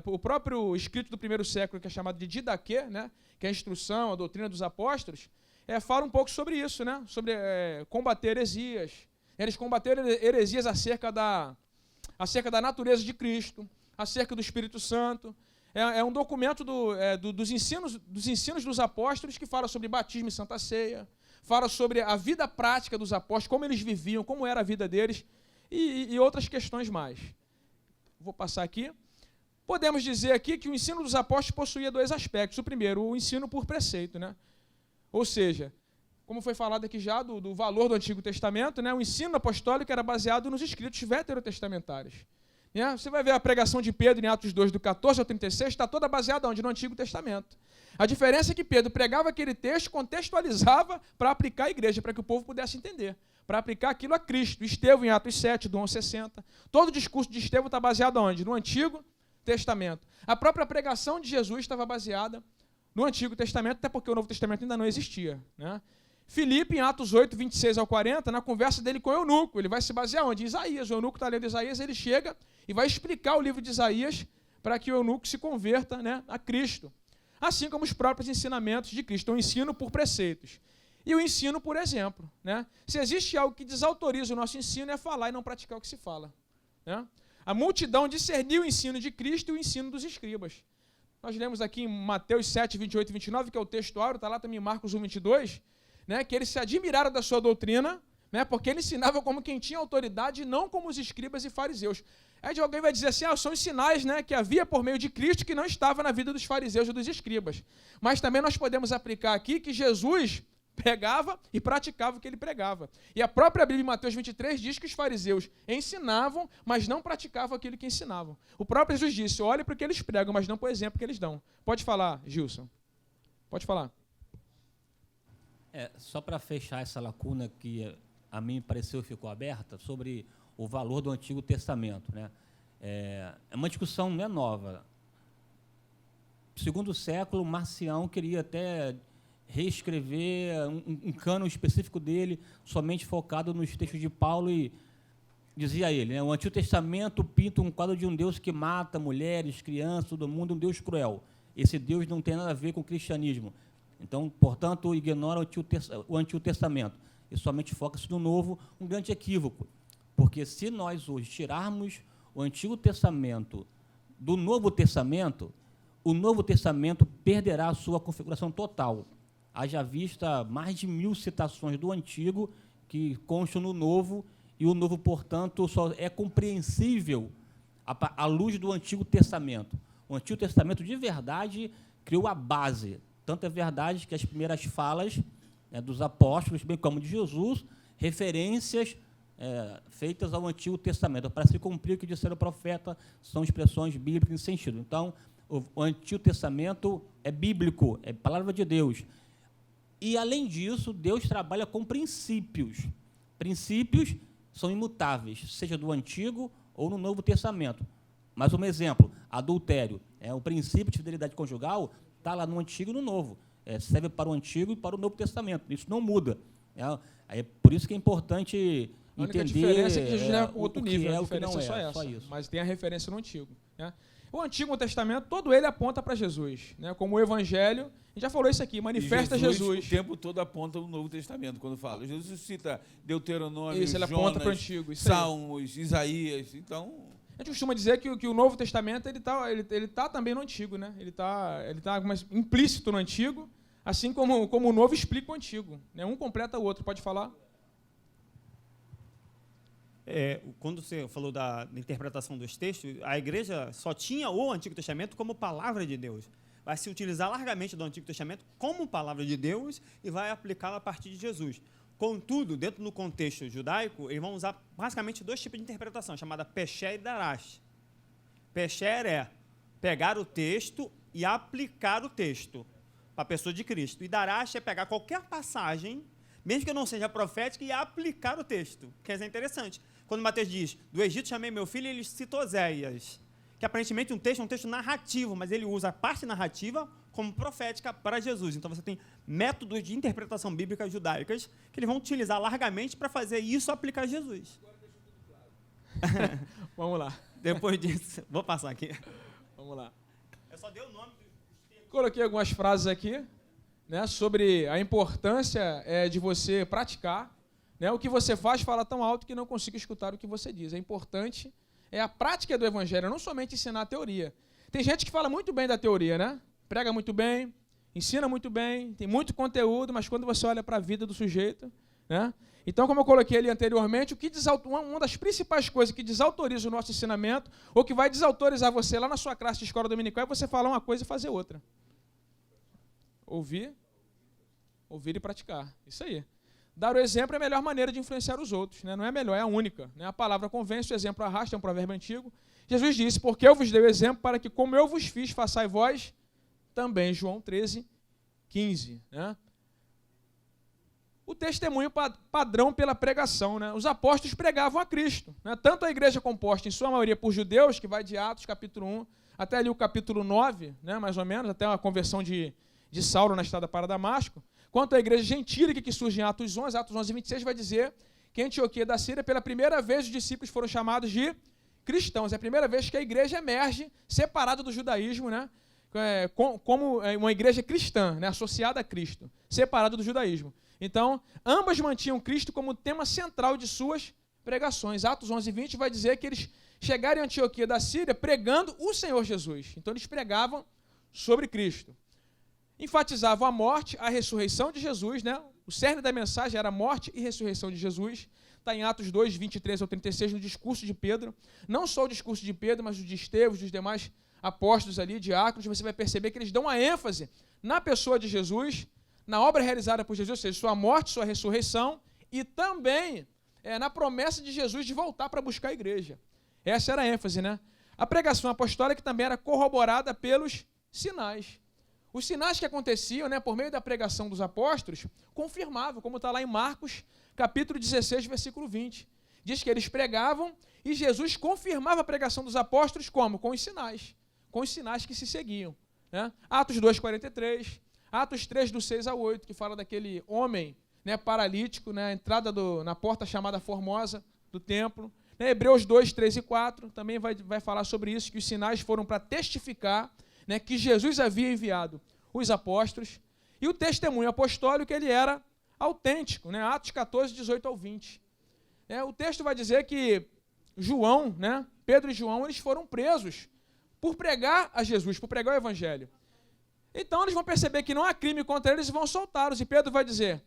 o próprio escrito do primeiro século, que é chamado de Didaquê, né, que é a instrução, a doutrina dos apóstolos, fala um pouco sobre isso, né, sobre combater heresias. Eles combateram heresias acerca da natureza de Cristo, acerca do Espírito Santo. É um documento dos ensinos dos apóstolos que fala sobre batismo e santa ceia, fala sobre a vida prática dos apóstolos, como eles viviam, como era a vida deles e outras questões mais. Vou passar aqui. Podemos dizer aqui que o ensino dos apóstolos possuía dois aspectos. O primeiro, o ensino por preceito, né? Ou seja, como foi falado aqui já do valor do Antigo Testamento, né? O ensino apostólico era baseado nos escritos veterotestamentários. Você vai ver a pregação de Pedro em Atos 2, do 14 ao 36, está toda baseada onde? No Antigo Testamento. A diferença é que Pedro pregava aquele texto, contextualizava para aplicar à igreja, para que o povo pudesse entender, para aplicar aquilo a Cristo. Estevão, em Atos 7, do 11 ao 60. Todo o discurso de Estevão está baseado onde? No Antigo Testamento. A própria pregação de Jesus estava baseada no Antigo Testamento, até porque o Novo Testamento ainda não existia, né? Filipe, em Atos 8, 26 ao 40, na conversa dele com o eunuco, ele vai se basear onde? Em Isaías. O eunuco está lendo Isaías, ele chega e vai explicar o livro de Isaías para que o eunuco se converta, né, a Cristo. Assim como os próprios ensinamentos de Cristo, o ensino por preceitos. E o ensino por exemplo. Né? Se existe algo que desautoriza o nosso ensino, é falar e não praticar o que se fala. Né? A multidão discerniu o ensino de Cristo e o ensino dos escribas. Nós lemos aqui em Mateus 7, 28 e 29, que é o texto áureo, está lá também em Marcos 1, 22, né, que eles se admiraram da sua doutrina, né, porque ele ensinava como quem tinha autoridade e não como os escribas e fariseus. Aí alguém vai dizer assim, são os sinais, né, que havia por meio de Cristo que não estava na vida dos fariseus e dos escribas. Mas também nós podemos aplicar aqui que Jesus pregava e praticava o que ele pregava. E a própria Bíblia, em Mateus 23, diz que os fariseus ensinavam, mas não praticavam aquilo que ensinavam. O próprio Jesus disse, olhe para o que eles pregam, mas não para o exemplo que eles dão. Pode falar, Gilson. Pode falar. Só para fechar essa lacuna que a mim pareceu que ficou aberta, sobre o valor do Antigo Testamento, né? É uma discussão não é nova. Segundo século, Marcião queria até reescrever um cânon específico dele, somente focado nos textos de Paulo, e dizia ele, né, o Antigo Testamento pinta um quadro de um Deus que mata mulheres, crianças, todo mundo, um Deus cruel. Esse Deus não tem nada a ver com o cristianismo. Então, portanto, ignora o Antigo Testamento e somente foca-se no Novo, um grande equívoco. Porque se nós hoje tirarmos o Antigo Testamento do Novo Testamento, o Novo Testamento perderá a sua configuração total. Haja vista mais de 1000 citações do Antigo que constam no Novo, e o Novo, portanto, só é compreensível à luz do Antigo Testamento. O Antigo Testamento, de verdade, criou a base. Tanto é verdade que as primeiras falas dos apóstolos, bem como de Jesus, referências feitas ao Antigo Testamento. Para se cumprir o que disseram o profeta, são expressões bíblicas em sentido. Então, o Antigo Testamento é bíblico, é palavra de Deus. E, além disso, Deus trabalha com princípios. Princípios são imutáveis, seja do Antigo ou no Novo Testamento. Mas, um exemplo, adultério. O princípio de fidelidade conjugal está lá no Antigo e no Novo. Serve para o Antigo e para o Novo Testamento. Isso não muda. É por isso que é importante entender... A diferença é que Jesus é outro nível, a diferença que não é só só essa. isso. Mas tem a referência no Antigo, né? O Antigo Testamento, todo ele aponta para Jesus, né? Como o Evangelho, a gente já falou isso aqui, manifesta Jesus. O tempo todo aponta o Novo Testamento, quando fala. Jesus cita Deuteronômio, isso, ele aponta para o Antigo. Isso Salmos, Isaías, então... A gente costuma dizer que o Novo Testamento ele tá também no Antigo, né? Ele tá implícito no Antigo, assim como o Novo explica o Antigo, né? Um completa o outro. Pode falar? Quando você falou da interpretação dos textos, a igreja só tinha o Antigo Testamento como palavra de Deus. Vai se utilizar largamente do Antigo Testamento como palavra de Deus e vai aplicá-la a partir de Jesus. Contudo, dentro do contexto judaico, eles vão usar basicamente 2 tipos de interpretação, chamada Pesher e Darash. Pesher é pegar o texto e aplicar o texto para a pessoa de Cristo. E Darash é pegar qualquer passagem, mesmo que não seja profética, e aplicar o texto. Quer dizer, interessante. Quando Mateus diz, do Egito chamei meu filho, ele cita Oséias, que aparentemente é um texto narrativo, mas ele usa a parte narrativa como profética para Jesus. Então, você tem métodos de interpretação bíblica judaicas que eles vão utilizar largamente para fazer isso aplicar a Jesus. Vamos lá. Depois disso, vou passar aqui. Vamos lá. Eu só dei o nome. Coloquei algumas frases aqui, né, sobre a importância de você praticar. Né, o que você faz fala tão alto que não consigo escutar o que você diz. É importante, a prática do Evangelho, não somente ensinar a teoria. Tem gente que fala muito bem da teoria, né? Prega muito bem, ensina muito bem, tem muito conteúdo, mas quando você olha para a vida do sujeito, né? Então, como eu coloquei ali anteriormente, uma das principais coisas que desautoriza o nosso ensinamento, ou que vai desautorizar você lá na sua classe de escola dominical, é você falar uma coisa e fazer outra. Ouvir e praticar. Isso aí. Dar o exemplo é a melhor maneira de influenciar os outros, né? Não é a melhor, é a única, né? A palavra convence, o exemplo arrasta, é um provérbio antigo. Jesus disse, porque eu vos dei o exemplo para que, como eu vos fiz, façai vós também. João 13, 15. Né? O testemunho padrão pela pregação. Né? Os apóstolos pregavam a Cristo. Né? Tanto a igreja composta, em sua maioria, por judeus, que vai de Atos, capítulo 1, até ali o capítulo 9, né? Mais ou menos, até a conversão de Saulo na estrada para Damasco, quanto a igreja gentílica que surge em Atos 11, 26, vai dizer que em Antioquia da Síria, pela primeira vez, os discípulos foram chamados de cristãos. É a primeira vez que a igreja emerge separada do judaísmo, né? Como uma igreja cristã, né? Associada a Cristo, separada do judaísmo. Então, ambas mantinham Cristo como tema central de suas pregações. Atos 11, 20 vai dizer que eles chegaram em Antioquia da Síria pregando o Senhor Jesus. Então eles pregavam sobre Cristo. Enfatizavam a morte, a ressurreição de Jesus, né? O cerne da mensagem era a morte e ressurreição de Jesus. Está em Atos 2, 23 ao 36, no discurso de Pedro. Não só o discurso de Pedro, mas o de Estevão, dos demais apóstolos ali, diáconos. Você vai perceber que eles dão a ênfase na pessoa de Jesus, na obra realizada por Jesus, ou seja, sua morte, sua ressurreição, e também na promessa de Jesus de voltar para buscar a igreja. Essa era a ênfase, né? A pregação apostólica também era corroborada pelos sinais. Os sinais que aconteciam, né, por meio da pregação dos apóstolos, confirmavam, como está lá em Marcos, capítulo 16, versículo 20. Diz que eles pregavam e Jesus confirmava a pregação dos apóstolos como? Com os sinais que se seguiam. Né? Atos 2, 43, Atos 3, do 6 ao 8, que fala daquele homem, né, paralítico, né, entrada na porta chamada Formosa do templo. Né? Hebreus 2, 3 e 4 também vai falar sobre isso, que os sinais foram para testificar, né, que Jesus havia enviado os apóstolos, e o testemunho apostólico ele era autêntico, né? Atos 14, 18 ao 20. O texto vai dizer que João, né, Pedro e João, eles foram presos por pregar a Jesus, por pregar o evangelho. Então eles vão perceber que não há crime contra eles e vão soltá-los, e Pedro vai dizer,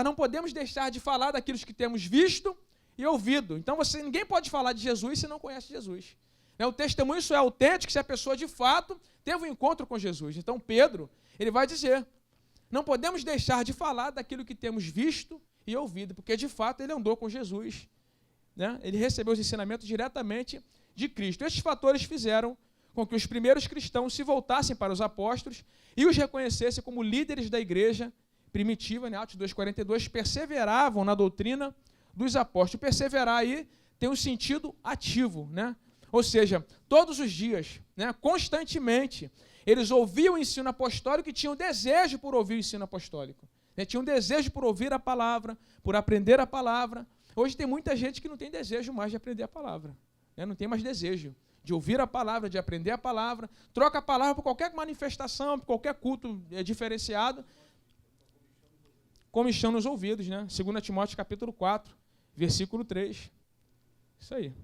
não podemos deixar de falar daquilo que temos visto e ouvido. Então ninguém pode falar de Jesus se não conhece Jesus. O testemunho só é autêntico se a pessoa de fato teve um encontro com Jesus. Então Pedro, ele vai dizer, não podemos deixar de falar daquilo que temos visto e ouvido, porque de fato ele andou com Jesus. Né? Ele recebeu os ensinamentos diretamente de Cristo. Estes fatores fizeram com que os primeiros cristãos se voltassem para os apóstolos e os reconhecessem como líderes da igreja primitiva, né? Atos 2,42, perseveravam na doutrina dos apóstolos. Perseverar aí tem um sentido ativo, né? Ou seja, todos os dias, né, constantemente, eles ouviam o ensino apostólico e tinham desejo por ouvir o ensino apostólico. Né? Tinham desejo por ouvir a palavra, por aprender a palavra. Hoje tem muita gente que não tem desejo mais de aprender a palavra. Né? Não tem mais desejo de ouvir a palavra, de aprender a palavra. Troca a palavra por qualquer manifestação, por qualquer culto diferenciado. Comichão nos ouvidos, né? 2 Timóteo capítulo 4, versículo 3. Isso aí.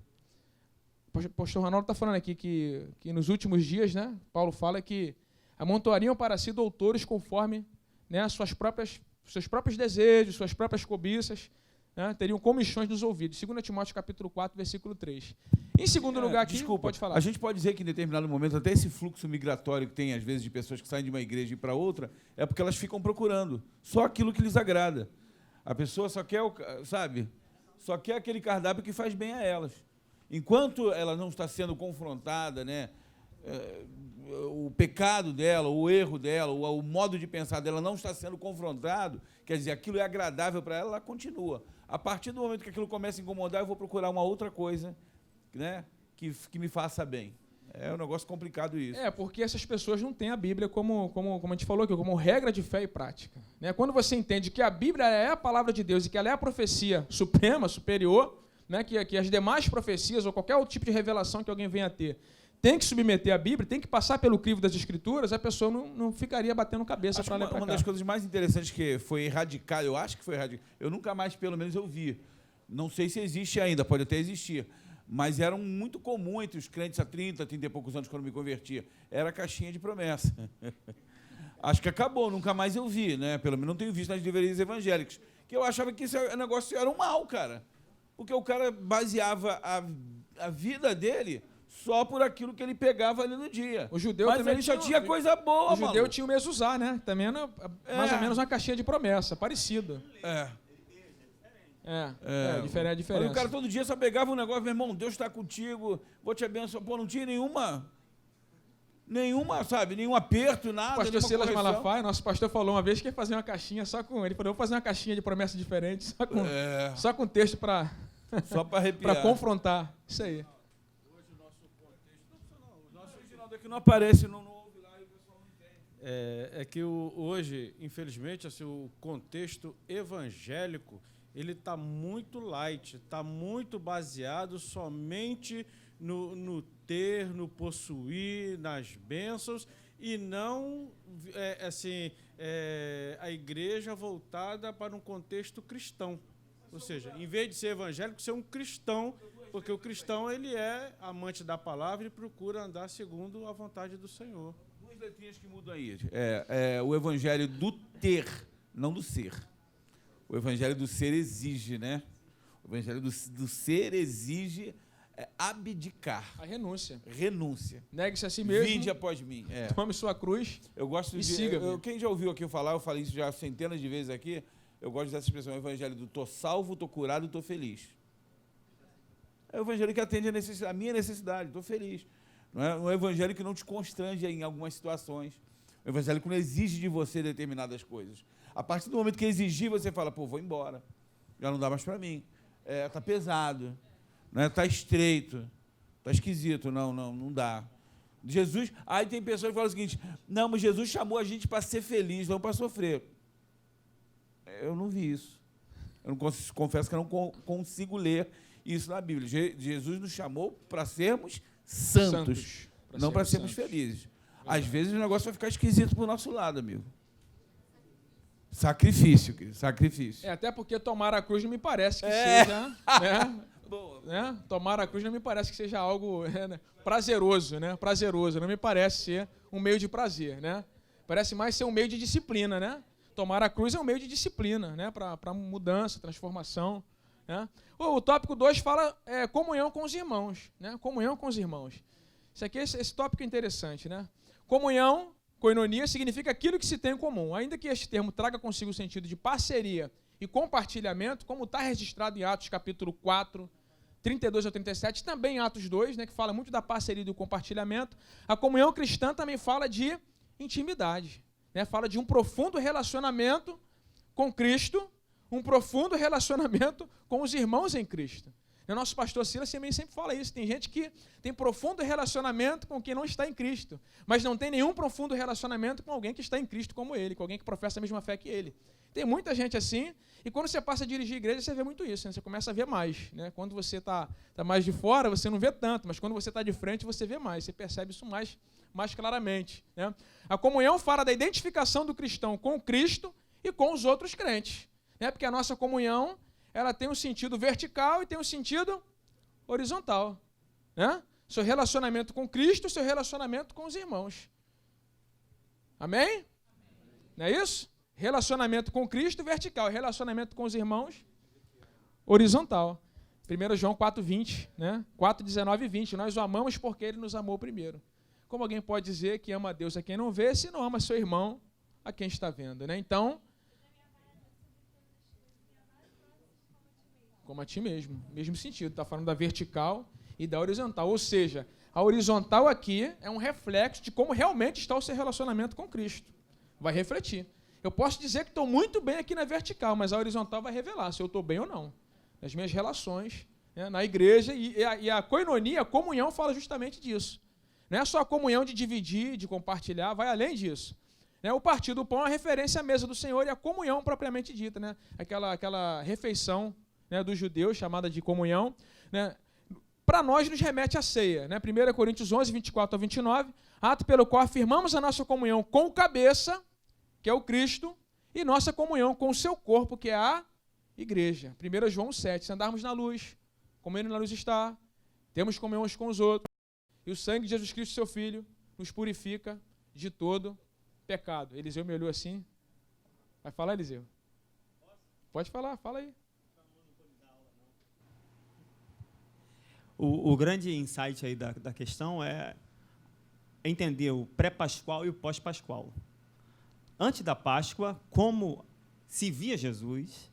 O pastor Ronaldo está falando aqui que nos últimos dias, né, Paulo fala que amontoariam para si doutores conforme, né, seus próprios desejos, suas próprias cobiças, né, teriam comichões nos ouvidos. 2 Timóteo capítulo 4, versículo 3. Em segundo lugar aqui, desculpa, pode falar. A gente pode dizer que em determinado momento, até esse fluxo migratório que tem, às vezes, de pessoas que saem de uma igreja e para outra, é porque elas ficam procurando só aquilo que lhes agrada. A pessoa só quer, só quer aquele cardápio que faz bem a elas. Enquanto ela não está sendo confrontada, né, o pecado dela, o erro dela, o modo de pensar dela não está sendo confrontado, quer dizer, aquilo é agradável para ela, ela continua. A partir do momento que aquilo começa a incomodar, eu vou procurar uma outra coisa, né, que me faça bem. É um negócio complicado isso. Porque essas pessoas não têm a Bíblia como a gente falou aqui, como regra de fé e prática. Né? Quando você entende que a Bíblia é a palavra de Deus e que ela é a profecia suprema, superior, né, que as demais profecias ou qualquer outro tipo de revelação que alguém venha a ter tem que submeter a Bíblia, tem que passar pelo crivo das Escrituras, a pessoa não ficaria batendo cabeça para lá e para cá. Uma das coisas mais interessantes que foi erradicada, eu acho que foi erradicada, eu nunca mais, pelo menos, eu vi. Não sei se existe ainda, pode até existir, mas era muito comum entre os crentes há 30 e poucos anos, quando me convertia. Era a caixinha de promessa. Acho que acabou, nunca mais eu vi, né? Pelo menos não tenho visto nas livrarias evangélicas, que eu achava que esse negócio era um mal, cara. Porque o cara baseava a vida dele só por aquilo que ele pegava ali no dia. O judeu mas também ele só tinha coisa boa, O judeu tinha o mezuzá, né? Também era mais ou menos uma caixinha de promessa, parecido. Diferente. Mas o cara todo dia só pegava um negócio, meu irmão, Deus está contigo, vou te abençoar. Pô, não tinha nenhuma, sabe, nenhum aperto, nada. O pastor Silas Malafaia, nosso pastor, falou uma vez que ia fazer uma caixinha só com... Ele falou, vou fazer uma caixinha de promessa diferente, só com texto para... Só para arrepiar. Para confrontar. Isso aí. Hoje o nosso contexto... O nosso original daqui não aparece, não ouve lá e o pessoal não entende. É que hoje, infelizmente, assim, o contexto evangélico ele está muito light, está muito baseado somente no ter, no possuir, nas bênçãos, e não a igreja voltada para um contexto cristão. Ou seja, em vez de ser evangélico, ser um cristão Porque o cristão, ele é amante da palavra e procura andar segundo a vontade do Senhor. Duas letrinhas que mudam aí. O evangelho do ter, não do ser. O evangelho do ser exige, né? O evangelho do ser exige abdicar. A renúncia. Renúncia. Negue-se a si mesmo. Vinde após mim. Tome sua cruz. Eu gosto e de. siga-me. Quem já ouviu aqui eu falar, eu falei isso já centenas de vezes aqui. Eu gosto dessa expressão, o evangelho do tô salvo, tô curado, tô feliz. É o evangelho que atende a minha necessidade, tô feliz. Não é um evangelho que não te constrange em algumas situações. O evangelho que não exige de você determinadas coisas. A partir do momento que exigir, você fala, pô, vou embora. Já não dá mais para mim. Tá pesado. Né? Tá estreito. Tá esquisito. Não dá. Jesus... Aí tem pessoas que falam o seguinte, não, mas Jesus chamou a gente para ser feliz, não para sofrer. Eu não vi isso. Eu não confesso que eu não consigo ler isso na Bíblia. Jesus nos chamou para sermos santos, não para sermos felizes. Às vezes o negócio vai ficar esquisito para o nosso lado, amigo. Sacrifício, querido, sacrifício. Até porque tomar a cruz não me parece que seja... Boa. Né? Tomar a cruz não me parece que seja algo prazeroso, né? Prazeroso, não me parece ser um meio de prazer, né? Parece mais ser um meio de disciplina, né? Tomar a cruz é um meio de disciplina, né? Para mudança, transformação. Né? O tópico 2 fala comunhão com os irmãos. Né? Comunhão com os irmãos. Isso aqui, esse tópico é interessante. Né? Comunhão, koinonia, significa aquilo que se tem em comum. Ainda que este termo traga consigo o sentido de parceria e compartilhamento, como está registrado em Atos capítulo 4, 32 ao 37, também em Atos 2, né, que fala muito da parceria e do compartilhamento, a comunhão cristã também fala de intimidade. Né? Fala de um profundo relacionamento com Cristo, um profundo relacionamento com os irmãos em Cristo. O nosso pastor Silas também sempre fala isso. Tem gente que tem profundo relacionamento com quem não está em Cristo, mas não tem nenhum profundo relacionamento com alguém que está em Cristo como ele, com alguém que professa a mesma fé que ele. Tem muita gente assim, e quando você passa a dirigir a igreja, você vê muito isso, né? Você começa a ver mais. Né? Quando você está mais de fora, você não vê tanto, mas quando você está de frente, você vê mais, você percebe isso mais claramente. Né? A comunhão fala da identificação do cristão com Cristo e com os outros crentes. Né? Porque a nossa comunhão ela tem um sentido vertical e tem um sentido horizontal. Né? Seu relacionamento com Cristo, seu relacionamento com os irmãos. Amém? Não é isso? Relacionamento com Cristo, vertical. Relacionamento com os irmãos, horizontal. 1 João 4,20, né? 4, 19 e 20. Nós o amamos porque ele nos amou primeiro. Como alguém pode dizer que ama a Deus a quem não vê, se não ama seu irmão a quem está vendo? Né? Então, como a ti mesmo. Mesmo sentido. Está falando da vertical e da horizontal. Ou seja, a horizontal aqui é um reflexo de como realmente está o seu relacionamento com Cristo. Vai refletir. Eu posso dizer que estou muito bem aqui na vertical, mas a horizontal vai revelar se eu estou bem ou não. Nas minhas relações, né, na igreja. E a koinonia, a comunhão, fala justamente disso. Não é só a comunhão de dividir, de compartilhar, vai além disso. Né, o partir do pão é uma referência à mesa do Senhor e à comunhão propriamente dita. Né, aquela refeição, né, dos judeus, chamada de comunhão. Né, para nós, nos remete à ceia. Né, 1 Coríntios 11, 24 a 29, ato pelo qual afirmamos a nossa comunhão com o cabeça, que é o Cristo, e nossa comunhão com o seu corpo, que é a igreja. 1 João 7, se andarmos na luz, como ele na luz está, temos comunhão uns com os outros, e o sangue de Jesus Cristo, seu Filho, nos purifica de todo pecado. Eliseu me olhou assim. Vai falar, Eliseu? Pode falar, fala aí. O grande insight aí da questão é entender o pré-pascual e o pós-pascual. Antes da Páscoa, como se via Jesus,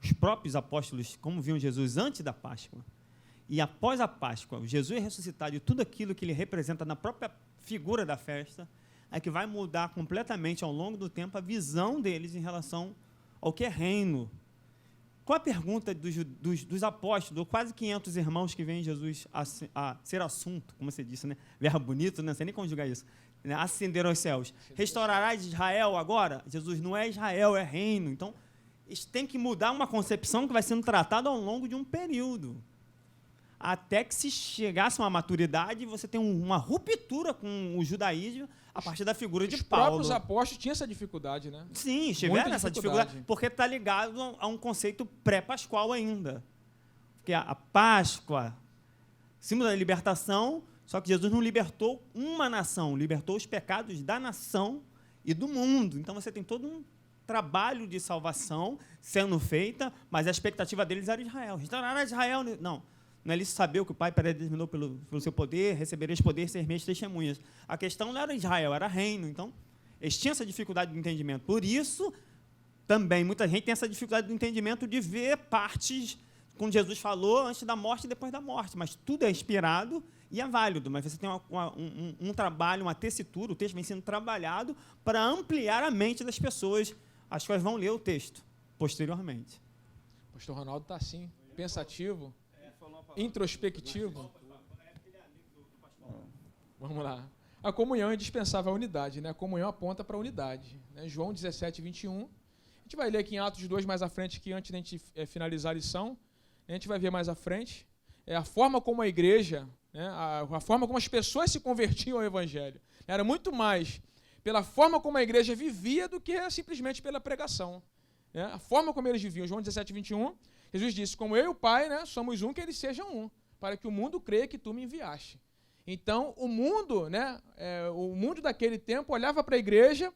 os próprios apóstolos, como viam Jesus antes da Páscoa, e após a Páscoa, Jesus ressuscitado e tudo aquilo que ele representa na própria figura da festa, é que vai mudar completamente ao longo do tempo a visão deles em relação ao que é reino. Qual a pergunta dos apóstolos, quase 500 irmãos que veem Jesus a ser assunto, como você disse, né? Verbo bonito, não sei nem conjugar isso. Ascender aos céus. Restaurarás Israel agora? Jesus não é Israel, é reino. Então, isso tem que mudar uma concepção que vai sendo tratada ao longo de um período. Até que se chegasse a uma maturidade, você tem uma ruptura com o judaísmo a partir da figura de Paulo. Os próprios apóstolos tinham essa dificuldade, né? Sim, tiveram essa dificuldade, porque está ligado a um conceito pré-pascual ainda. Porque a Páscoa símbolo da libertação, só que Jesus não libertou uma nação, libertou os pecados da nação e do mundo. Então você tem todo um trabalho de salvação sendo feita, mas a expectativa deles era Israel. Restaurar Israel, não é eles saber o que o Pai predeterminou pelo seu poder, recebereis poder, ser minhas testemunhas. A questão não era Israel, era reino. Então, eles tinham essa dificuldade de entendimento. Por isso, também, muita gente tem essa dificuldade de entendimento de ver partes, como Jesus falou, antes da morte e depois da morte. Mas tudo é inspirado e é válido. Mas você tem um trabalho, uma tessitura, o texto vem sendo trabalhado para ampliar a mente das pessoas, as quais vão ler o texto posteriormente. O pastor Ronaldo está assim, pensativo, introspectivo. Vamos lá. A comunhão é indispensável à unidade, né? A comunhão aponta para a unidade, né? João 17, 21. A gente vai ler aqui em Atos 2 mais à frente, que antes da gente finalizar a lição, a gente vai ver mais à frente, a forma como a igreja, né? A forma como as pessoas se convertiam ao evangelho. Era muito mais pela forma como a igreja vivia do que simplesmente pela pregação, né? A forma como eles viviam. João 17, 21, Jesus disse, como eu e o Pai, né, somos um, que eles sejam um, para que o mundo creia que tu me enviaste. Então, o mundo, né, o mundo daquele tempo olhava para a igreja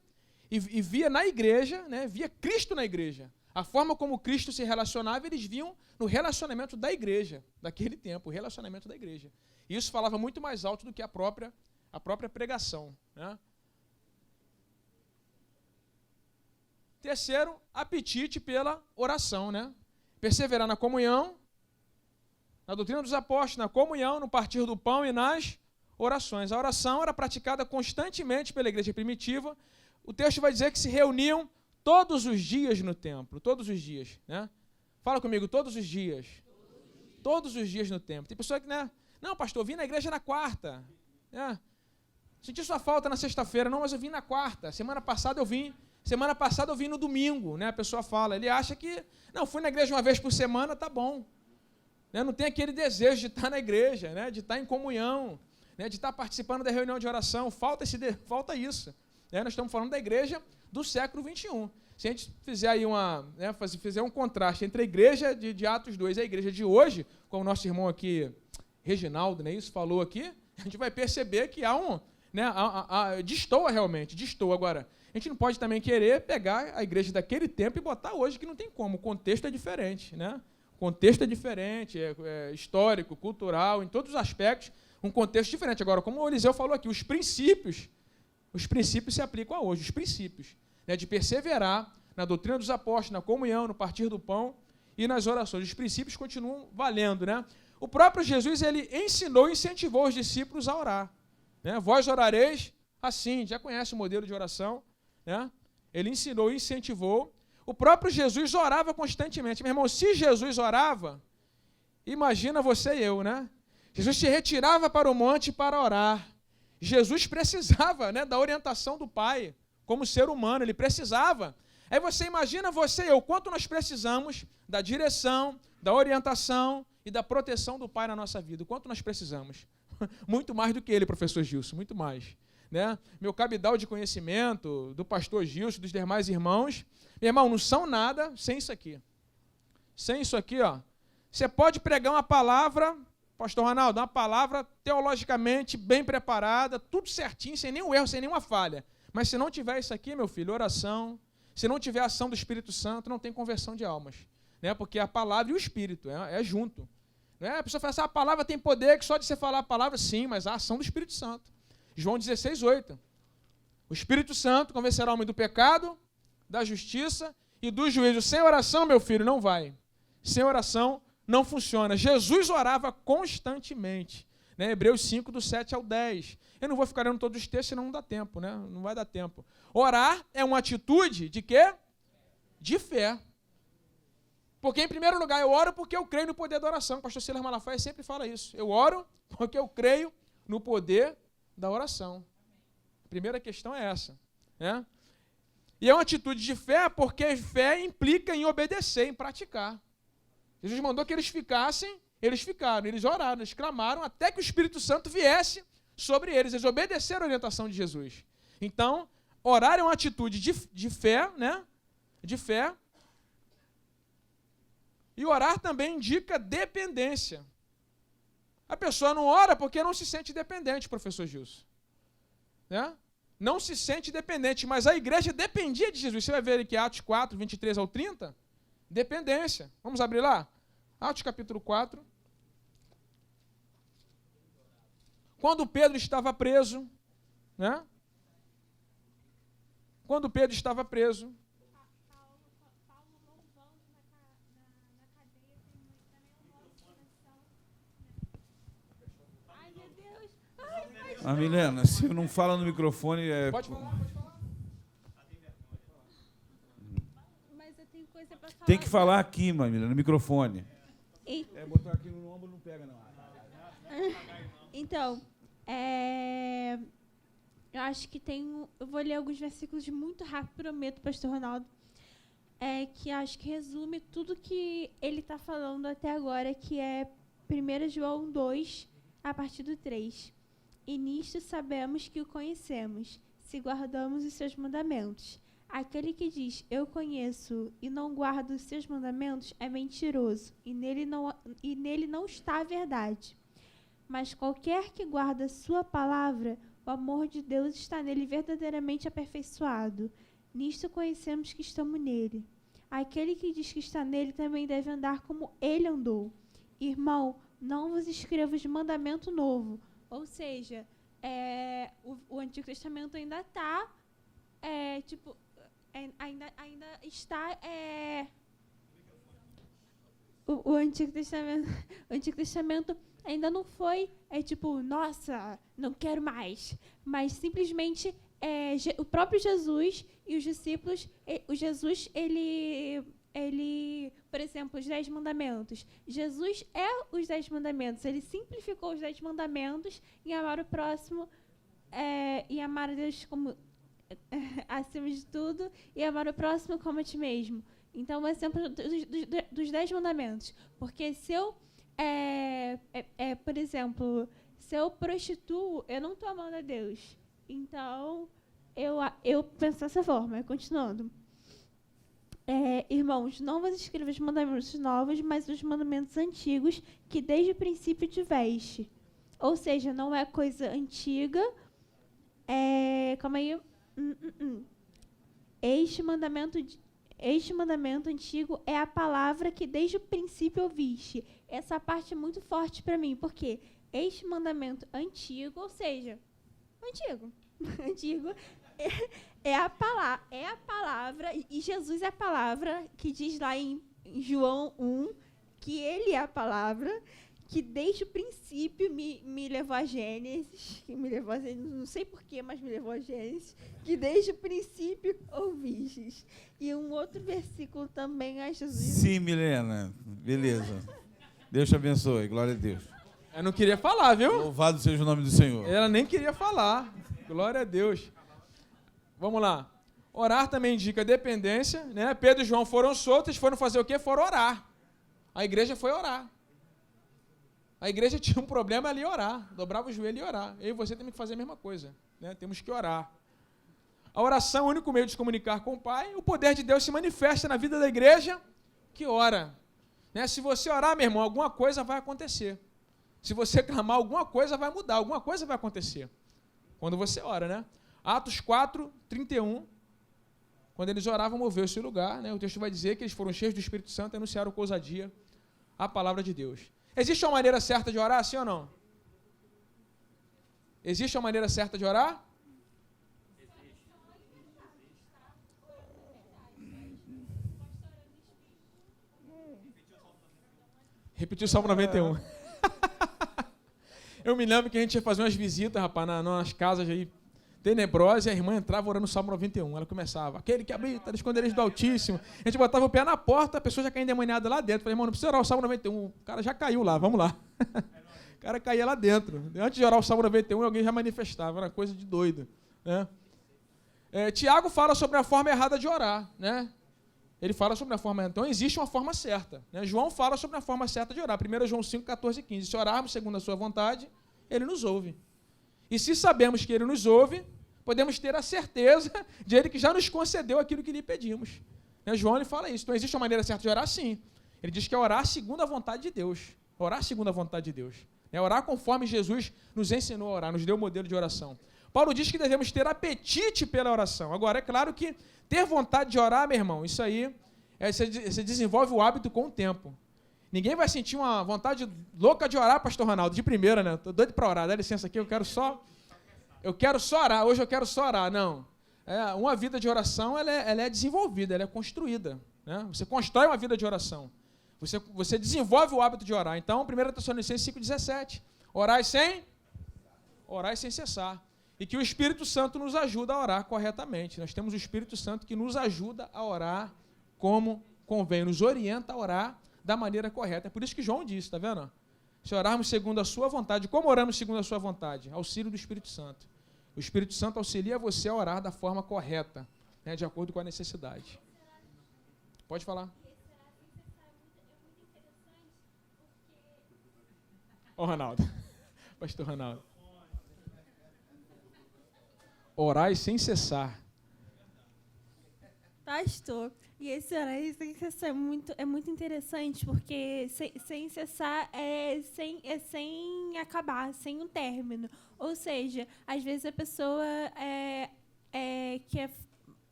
e via na igreja, né, via Cristo na igreja. A forma como Cristo se relacionava, eles viam no relacionamento da igreja, daquele tempo, o relacionamento da igreja. E isso falava muito mais alto do que a própria pregação, né? Terceiro, apetite pela oração, né? Perseverar na comunhão, na doutrina dos apóstolos, na comunhão, no partir do pão e nas orações. A oração era praticada constantemente pela igreja primitiva. O texto vai dizer que se reuniam todos os dias no templo, todos os dias, né? Fala comigo, todos os dias. Todos os dias no templo. Tem pessoa que, né? Não, pastor, eu vim na igreja na quarta. Né? Senti sua falta na sexta-feira. Não, mas eu vim na quarta. Semana passada eu vim no domingo, né? A pessoa fala, ele acha que, não, fui na igreja uma vez por semana, tá bom. Né? Não tem aquele desejo de estar na igreja, né? De estar em comunhão, né? De estar participando da reunião de oração. Falta isso. Né? Nós estamos falando da igreja do século XXI. Se a gente fizer aí fizer um contraste entre a igreja de Atos 2 e a igreja de hoje, como o nosso irmão aqui, Reginaldo, né, isso falou aqui, a gente vai perceber que há destoa realmente. Agora, a gente não pode também querer pegar a igreja daquele tempo e botar hoje, que não tem como. O contexto é diferente, né? O contexto é diferente, é histórico, cultural, em todos os aspectos, um contexto diferente. Agora, como o Eliseu falou aqui, os princípios se aplicam a hoje, os princípios, né, de perseverar na doutrina dos apóstolos, na comunhão, no partir do pão e nas orações. Os princípios continuam valendo, né? O próprio Jesus, ele ensinou e incentivou os discípulos a orar, né? Vós orareis assim, já conhece o modelo de oração, né? Ele ensinou e incentivou. O próprio Jesus orava constantemente. Meu irmão, se Jesus orava, imagina você e eu, né? Jesus se retirava para o monte para orar. Jesus precisava, né, da orientação do Pai, como ser humano, ele precisava. Aí você imagina você e eu, quanto nós precisamos da direção, da orientação e da proteção do Pai na nossa vida. Quanto nós precisamos? Muito mais do que ele, professor Gilson, muito mais. Né? Meu cabidal de conhecimento, do pastor Gilson, dos demais irmãos, meu irmão, não são nada sem isso aqui. Sem isso aqui, ó, você pode pregar uma palavra, pastor Ronaldo, uma palavra teologicamente bem preparada, tudo certinho, sem nenhum erro, sem nenhuma falha. Mas se não tiver isso aqui, meu filho, oração, se não tiver ação do Espírito Santo, não tem conversão de almas. Né? Porque a palavra e o Espírito é junto. Né? A pessoa fala assim, a palavra tem poder, que só de você falar a palavra, sim, mas a ação do Espírito Santo. João 16, 8. O Espírito Santo convencerá o homem do pecado, da justiça e do juízo. Sem oração, meu filho, não vai. Sem oração, não funciona. Jesus orava constantemente. Né? Hebreus 5, do 7 ao 10. Eu não vou ficar lendo todos os textos, senão não dá tempo. Né? Não vai dar tempo. Orar é uma atitude de quê? De fé. Porque, em primeiro lugar, eu oro porque eu creio no poder da oração. O pastor Silas Malafaia sempre fala isso. Eu oro porque eu creio no poder da oração. A primeira questão é essa. Né? E é uma atitude de fé porque fé implica em obedecer, em praticar. Jesus mandou que eles ficassem, eles ficaram, eles oraram, eles clamaram até que o Espírito Santo viesse sobre eles. Eles obedeceram a orientação de Jesus. Então, orar é uma atitude de fé, né? De fé. E orar também indica dependência. A pessoa não ora porque não se sente dependente, professor Gilson. Né? Não se sente dependente, mas a igreja dependia de Jesus. Você vai ver aqui Atos 4, 23 ao 30, dependência. Vamos abrir lá? Atos capítulo 4. Quando Pedro estava preso, né? Quando Pedro estava preso, Milena, se não fala no microfone... Pode falar. Mas eu tenho coisa pra falar. Tem que falar aqui, Milena, no microfone. Botar aqui no ombro não pega, não. Então, eu acho que eu vou ler alguns versículos muito rápido, prometo, pastor Ronaldo, que acho que resume tudo que ele está falando até agora, que é 1 João 2, a partir do 3. E nisto sabemos que o conhecemos, se guardamos os seus mandamentos. Aquele que diz, eu conheço, e não guarda os seus mandamentos, é mentiroso, e nele não está a verdade. Mas qualquer que guarda a sua palavra, o amor de Deus está nele verdadeiramente aperfeiçoado. Nisto conhecemos que estamos nele. Aquele que diz que está nele também deve andar como ele andou. Irmão, não vos escrevo de mandamento novo. Ou seja, o Antigo Testamento ainda está, ainda está... O Antigo Testamento ainda não foi, nossa, não quero mais. Mas simplesmente o próprio Jesus e os discípulos, por exemplo, os 10 mandamentos. Jesus é os 10 mandamentos. Ele simplificou os 10 mandamentos em amar o próximo, e amar a Deus como acima de tudo, e amar o próximo como a ti mesmo. Então, um exemplo dos 10 mandamentos. Porque se eu, por exemplo, se eu prostituo, eu não estou amando a Deus. Então, eu penso dessa forma, continuando. Irmãos, não vos escrevo os mandamentos novos, mas os mandamentos antigos que desde o princípio tiveste. Ou seja, não é coisa antiga. Calma aí. Este mandamento antigo é a palavra que desde o princípio ouviste. Essa parte é muito forte para mim, porque este mandamento antigo, ou seja, antigo, é a palavra, e Jesus é a palavra, que diz lá em João 1, que ele é a palavra, que desde o princípio me levou a Gênesis, não sei porquê, mas me levou a Gênesis, que desde o princípio ouvistes. E um outro versículo também é Jesus. Sim, Milena, beleza. Deus te abençoe, glória a Deus. Eu não queria falar, viu? Louvado seja o nome do Senhor. Ela nem queria falar. Glória a Deus. Vamos lá. Orar também indica dependência, né? Pedro e João foram soltos, foram fazer o quê? Foram orar. A igreja foi orar. A igreja tinha um problema ali, orar. Dobrava o joelho e orar. Eu e você temos que fazer a mesma coisa, né? Temos que orar. A oração é o único meio de se comunicar com o Pai. O poder de Deus se manifesta na vida da igreja que ora. Né? Se você orar, meu irmão, alguma coisa vai acontecer. Se você clamar, alguma coisa vai mudar, alguma coisa vai acontecer. Quando você ora, né? Atos 4, 31. Quando eles oravam, moveu-se o lugar, né? O texto vai dizer que eles foram cheios do Espírito Santo e anunciaram com ousadia a palavra de Deus. Existe uma maneira certa de orar, sim ou não? Existe uma maneira certa de orar? Repetiu o Salmo 91. Eu me lembro que a gente ia fazer umas visitas, rapaz, nas casas aí tenebrosas, e a irmã entrava orando o Salmo 91. Ela começava, aquele que habita no esconderijo do Altíssimo. A gente botava o pé na porta, a pessoa já caía endemoniada lá dentro. Falei, irmão, não precisa orar o Salmo 91. O cara já caiu lá, vamos lá. O cara caía lá dentro. Antes de orar o Salmo 91, alguém já manifestava. Era coisa de doido. Né? Tiago fala sobre a forma errada de orar. Né? Ele fala sobre a forma... Então, existe uma forma certa. Né? João fala sobre a forma certa de orar. 1 João 5, 14 e 15. Se orarmos segundo a sua vontade, ele nos ouve. E se sabemos que ele nos ouve, podemos ter a certeza de ele que já nos concedeu aquilo que lhe pedimos. Né? João ele fala isso. Então, existe uma maneira certa de orar? Sim. Ele diz que é orar segundo a vontade de Deus. Orar segundo a vontade de Deus. É orar conforme Jesus nos ensinou a orar, nos deu o modelo de oração. Paulo diz que devemos ter apetite pela oração. Agora, é claro que ter vontade de orar, meu irmão, isso aí, você desenvolve o hábito com o tempo. Ninguém vai sentir uma vontade louca de orar, pastor Ronaldo, de primeira, né? Estou doido para orar, dá licença aqui, eu quero só orar, hoje eu quero só orar. Não. Uma vida de oração, ela é desenvolvida, ela é construída. Né? Você constrói uma vida de oração. Você desenvolve o hábito de orar. Então, 1 Tessalonicenses 5,17. Orai sem cessar. E que o Espírito Santo nos ajuda a orar corretamente. Nós temos o Espírito Santo que nos ajuda a orar como convém, nos orienta a orar da maneira correta. É por isso que João disse, está vendo? Se orarmos segundo a sua vontade, como oramos segundo a sua vontade? Auxílio do Espírito Santo. O Espírito Santo auxilia você a orar da forma correta, né, de acordo com a necessidade. Pode falar. Ô, Ronaldo. Pastor Ronaldo. Orai sem cessar. Pastor, e esse horário sem cessar é muito interessante, porque sem cessar é sem acabar, sem um término. Ou seja, às vezes a pessoa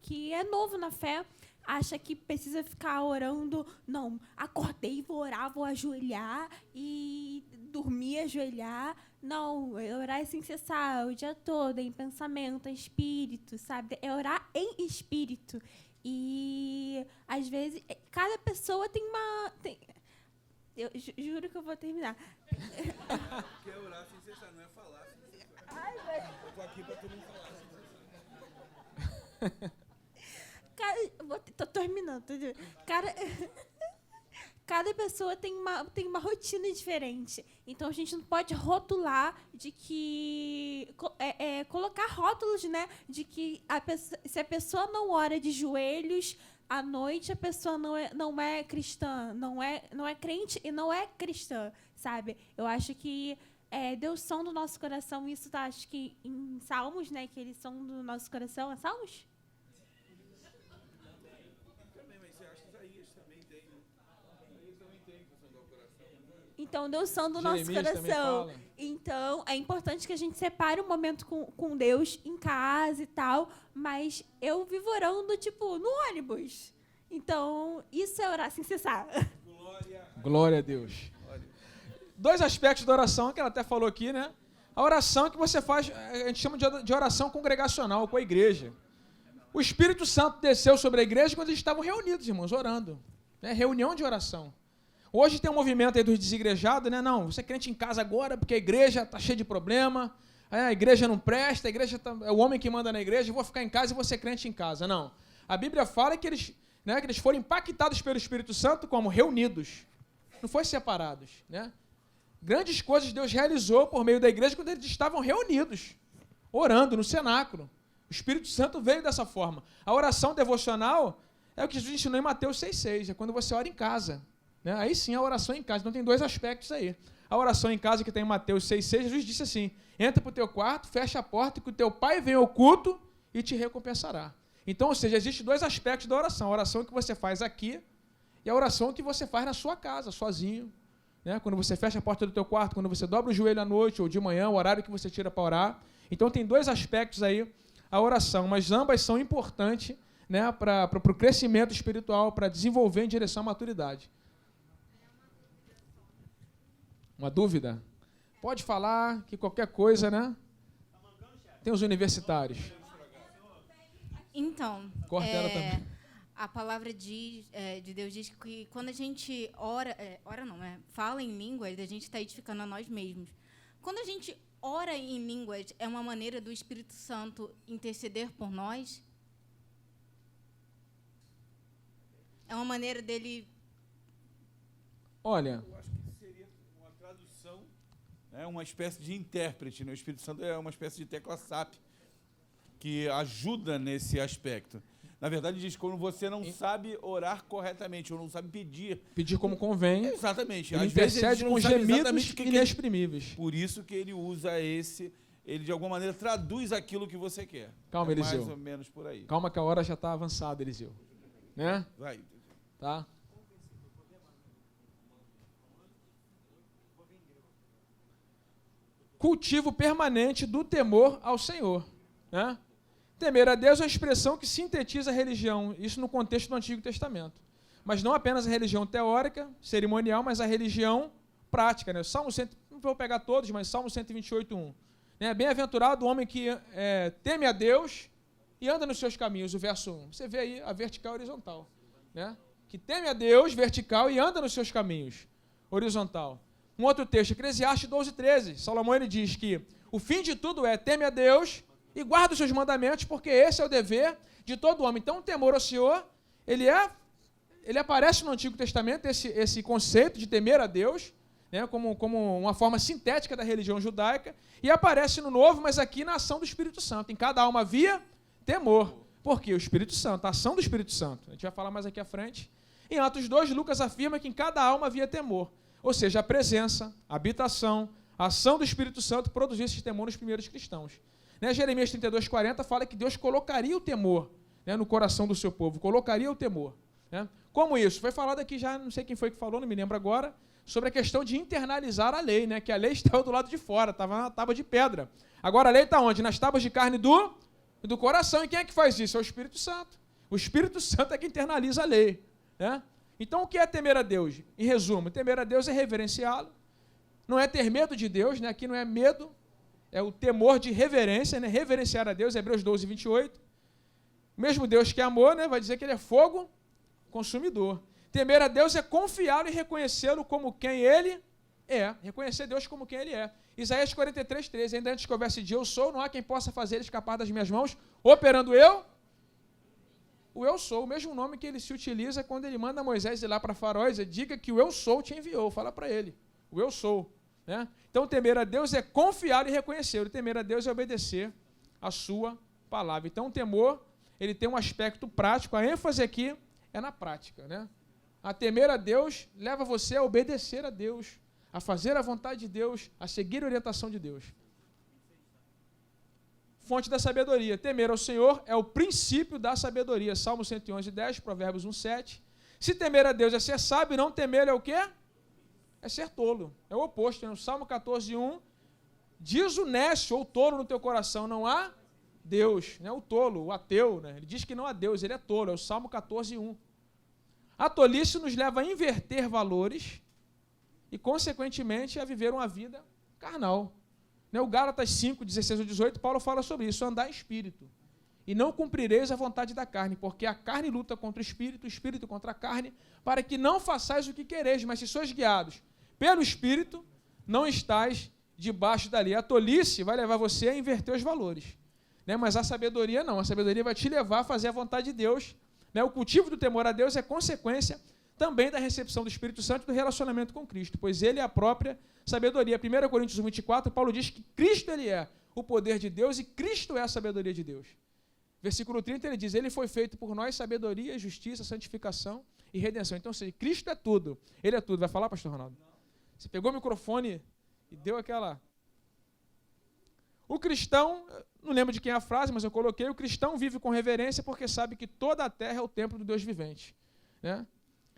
que é novo na fé acha que precisa ficar orando. Não, acordei, vou orar, vou ajoelhar e dormir, ajoelhar. Não, é orar sem cessar o dia todo, em pensamento, em espírito, sabe? É orar em espírito. E, às vezes, cada pessoa tem uma... eu juro que eu vou terminar. Quer orar sem cessar, não é falar sem cessar. Eu tô aqui para tu não falar sem cessar. Tô terminando. Cada pessoa tem uma rotina diferente. Então, a gente não pode rotular de que... colocar rótulos, né? De que se a pessoa não ora de joelhos à noite, a pessoa não é cristã, não é crente e não é cristã, sabe? Eu acho que Deus são do nosso coração. Isso tá, acho que em Salmos, né? Que eles são do nosso coração. É Salmos? Então, Deus são do nosso coração. Então, é importante que a gente separe um momento com Deus em casa e tal, mas eu vivo orando, tipo, no ônibus. Então, isso é orar sem cessar. Glória a Deus. Dois aspectos da oração que ela até falou aqui, né? A oração que você faz, a gente chama de oração congregacional, com a igreja. O Espírito Santo desceu sobre a igreja quando eles estavam reunidos, irmãos, orando. Né? Reunião de oração. Hoje tem um movimento aí dos desigrejados, né? Não, você é crente em casa agora porque a igreja está cheia de problema, a igreja não presta, a igreja é o homem que manda na igreja, eu vou ficar em casa e vou ser crente em casa. Não. A Bíblia fala que eles foram impactados pelo Espírito Santo como reunidos, não foi separados. Né? Grandes coisas Deus realizou por meio da igreja quando eles estavam reunidos, orando no cenáculo. O Espírito Santo veio dessa forma. A oração devocional é o que Jesus ensinou em Mateus 6,6, é quando você ora em casa. Né? Aí sim a oração em casa. Então tem dois aspectos aí. A oração em casa que tem em Mateus 6,6, Jesus disse assim: entra para o teu quarto, fecha a porta, que o teu pai vem ao culto e te recompensará. Então, ou seja, existem dois aspectos da oração. A oração que você faz aqui e a oração que você faz na sua casa, sozinho. Né? Quando você fecha a porta do teu quarto, quando você dobra o joelho à noite ou de manhã, o horário que você tira para orar. Então tem dois aspectos aí a oração, mas ambas são importantes, né, para o crescimento espiritual, para desenvolver em direção à maturidade. Uma dúvida? Pode falar que qualquer coisa, né? Tem os universitários. Então, Corta ela também. A palavra de Deus diz que quando a gente fala em línguas, a gente está edificando a nós mesmos. Quando a gente ora em línguas, é uma maneira do Espírito Santo interceder por nós? É uma maneira dele... Olha... É uma espécie de intérprete, né? O Espírito Santo é uma espécie de tecla SAP que ajuda nesse aspecto. Na verdade, diz que quando você não sabe orar corretamente, ou não sabe pedir como convém. Exatamente. Ele Às vezes intercede com gemidos inexprimíveis. Por isso que ele usa ele de alguma maneira traduz aquilo que você quer. Calma, Eliseu. Mais ou menos por aí. Calma que a hora já está avançada, Eliseu. Né? Vai. Tá? cultivo permanente do temor ao Senhor. Né? Temer a Deus é uma expressão que sintetiza a religião, isso no contexto do Antigo Testamento. Mas não apenas a religião teórica, cerimonial, mas a religião prática. Né? Salmo 100, não vou pegar todos, mas Salmo 128:1. Né? Bem-aventurado o homem que teme a Deus e anda nos seus caminhos, o verso 1. Você vê aí a vertical e a horizontal. Né? Que teme a Deus, vertical, e anda nos seus caminhos, horizontal. Um outro texto, Eclesiastes 12:13. Salomão ele diz que o fim de tudo é teme a Deus e guarda os seus mandamentos, porque esse é o dever de todo homem. Então, o temor ao Senhor, ele aparece no Antigo Testamento, esse conceito de temer a Deus, né, como uma forma sintética da religião judaica, e aparece no Novo, mas aqui na ação do Espírito Santo. Em cada alma havia temor. Por quê? O Espírito Santo, a ação do Espírito Santo. A gente vai falar mais aqui à frente. Em Atos 2, Lucas afirma que em cada alma havia temor. Ou seja, a presença, a habitação, a ação do Espírito Santo produziu esse temor nos primeiros cristãos. Né? Jeremias 32:40 fala que Deus colocaria o temor, né, no coração do seu povo, colocaria o temor. Né? Como isso? Foi falado aqui já, não sei quem foi que falou, não me lembro agora, sobre a questão de internalizar a lei, né? Que a lei estava do lado de fora, estava na tábua de pedra. Agora a lei está onde? Nas tábuas de carne do coração. E quem é que faz isso? É o Espírito Santo. O Espírito Santo é que internaliza a lei. Né? Então, o que é temer a Deus? Em resumo, temer a Deus é reverenciá-lo. Não é ter medo de Deus, né? Aqui não é medo, é o temor de reverência, né? Reverenciar a Deus, Hebreus 12:28. O mesmo Deus que é amor, né? Vai dizer que ele é fogo consumidor. Temer a Deus é confiá-lo e reconhecê-lo como quem ele é. Reconhecer Deus como quem ele é. Isaías 43:13. Ainda antes que houvesse de eu sou, não há quem possa fazer ele escapar das minhas mãos, operando eu. O eu sou, o mesmo nome que ele se utiliza quando ele manda Moisés ir lá para Faraó e dizer, diga que o eu sou te enviou, fala para ele, o eu sou. Né? Então, temer a Deus é confiar e reconhecer, temer a Deus é obedecer a sua palavra. Então, o temor, ele tem um aspecto prático, a ênfase aqui é na prática. Né? A temer a Deus leva você a obedecer a Deus, a fazer a vontade de Deus, a seguir a orientação de Deus. Fonte da sabedoria. Temer ao Senhor é o princípio da sabedoria. Salmo 111:10, Provérbios 1:7. Se temer a Deus é ser sábio, não temer é o quê? É ser tolo. É o oposto. No Salmo 14:1, diz o nécio ou tolo no teu coração, não há Deus. Né? O tolo, o ateu, né? Ele diz que não há Deus, ele é tolo. É o Salmo 14:1. A tolice nos leva a inverter valores e, consequentemente, a viver uma vida carnal. O Gálatas 5:16-18, Paulo fala sobre isso, andar em espírito. E não cumprireis a vontade da carne, porque a carne luta contra o espírito contra a carne, para que não façais o que quereis, mas se sois guiados pelo espírito, não estais debaixo da lei. A tolice vai levar você a inverter os valores. Né? Mas a sabedoria não, a sabedoria vai te levar a fazer a vontade de Deus. Né? O cultivo do temor a Deus é consequência também da recepção do Espírito Santo e do relacionamento com Cristo, pois ele é a própria sabedoria. 1 Coríntios 1:24, Paulo diz que Cristo ele é o poder de Deus e Cristo é a sabedoria de Deus. Versículo 30, ele diz, ele foi feito por nós sabedoria, justiça, santificação e redenção. Então, se Cristo é tudo, ele é tudo. Vai falar, pastor Ronaldo? Você pegou o microfone e deu aquela... O cristão, não lembro de quem é a frase, mas eu coloquei, o cristão vive com reverência porque sabe que toda a terra é o templo do Deus vivente. Né?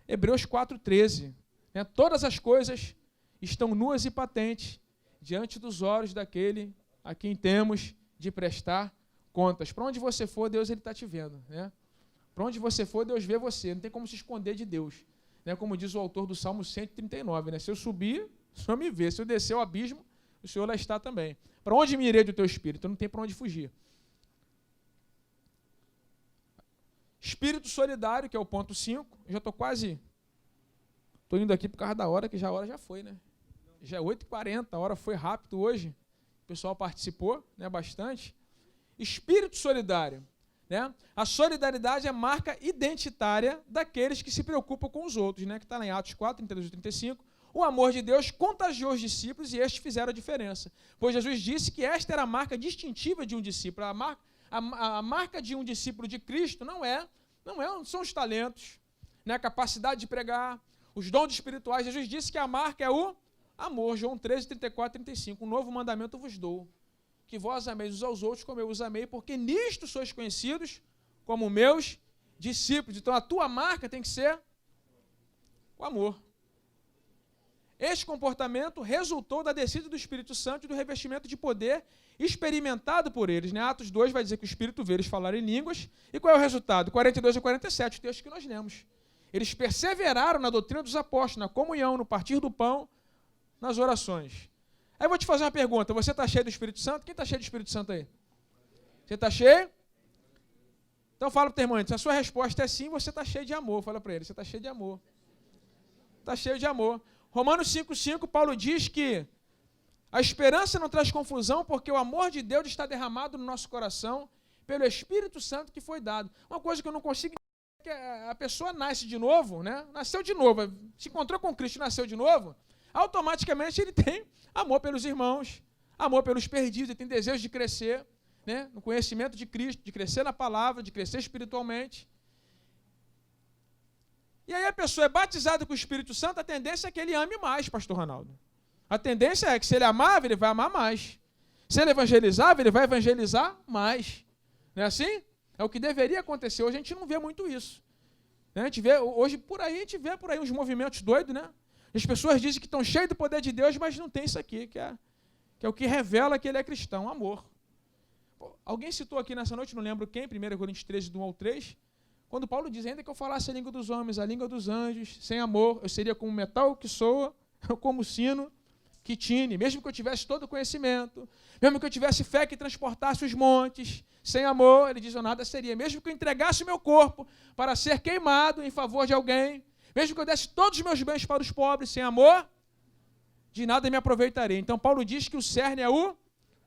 Hebreus 4:13. Né? Todas as coisas estão nuas e patentes diante dos olhos daquele a quem temos de prestar contas. Para onde você for, Deus está te vendo. Né? Para onde você for, Deus vê você. Não tem como se esconder de Deus. Né? Como diz o autor do Salmo 139. Né? Se eu subir, o Senhor me vê. Se eu descer ao abismo, o Senhor lá está também. Para onde me irei do teu espírito? Não tem para onde fugir. Espírito solidário, que é o ponto 5. Já estou quase... Estou indo aqui por causa da hora, que a hora já foi, né? Já é 8h40, a hora foi rápido hoje. O pessoal participou, né, bastante. Espírito solidário. Né? A solidariedade é marca identitária daqueles que se preocupam com os outros, né? Que está lá em Atos 4:32-35. O amor de Deus contagiou os discípulos e estes fizeram a diferença. Pois Jesus disse que esta era a marca distintiva de um discípulo. A marca de um discípulo de Cristo não são os talentos, né? A capacidade de pregar, os dons espirituais. Jesus disse que a marca é o amor. João 13:34-35. Um novo mandamento vos dou, que vós ameis uns aos outros como eu os amei, porque nisto sois conhecidos como meus discípulos. Então a tua marca tem que ser o amor. Este comportamento resultou da descida do Espírito Santo e do revestimento de poder experimentado por eles. Né? Atos 2 vai dizer que o Espírito vê eles falar em línguas. E qual é o resultado? 42 a 47, o texto que nós lemos. Eles perseveraram na doutrina dos apóstolos, na comunhão, no partir do pão, nas orações. Aí eu vou te fazer uma pergunta. Você está cheio do Espírito Santo? Quem está cheio do Espírito Santo aí? Você está cheio? Então fala para o teu irmão, se a sua resposta é sim, você está cheio de amor. Fala para ele, você está cheio de amor. Está cheio de amor. Romanos 5,5, Paulo diz que a esperança não traz confusão porque o amor de Deus está derramado no nosso coração pelo Espírito Santo que foi dado. Uma coisa que eu não consigo entender é que a pessoa nasce de novo, né? Nasceu de novo, se encontrou com Cristo e nasceu de novo, automaticamente ele tem amor pelos irmãos, amor pelos perdidos, ele tem desejo de crescer, né? No conhecimento de Cristo, de crescer na palavra, de crescer espiritualmente. E aí a pessoa é batizada com o Espírito Santo, a tendência é que ele ame mais, pastor Ronaldo. A tendência é que se ele amava, ele vai amar mais. Se ele evangelizava, ele vai evangelizar mais. Não é assim? É o que deveria acontecer. Hoje a gente não vê muito isso. Né? A gente vê, hoje a gente vê por aí uns movimentos doidos, né? As pessoas dizem que estão cheios do poder de Deus, mas não tem isso aqui, que é o que revela que ele é cristão, amor. Pô, alguém citou aqui nessa noite, não lembro quem, 1 Coríntios 13, do 1 ao 3, quando Paulo diz, ainda que eu falasse a língua dos homens, a língua dos anjos, sem amor, eu seria como metal que soa, como sino que tine, mesmo que eu tivesse todo o conhecimento, mesmo que eu tivesse fé que transportasse os montes, sem amor, ele diz, eu nada seria. Mesmo que eu entregasse o meu corpo para ser queimado em favor de alguém, mesmo que eu desse todos os meus bens para os pobres, sem amor, de nada me aproveitarei. Então Paulo diz que o cerne é o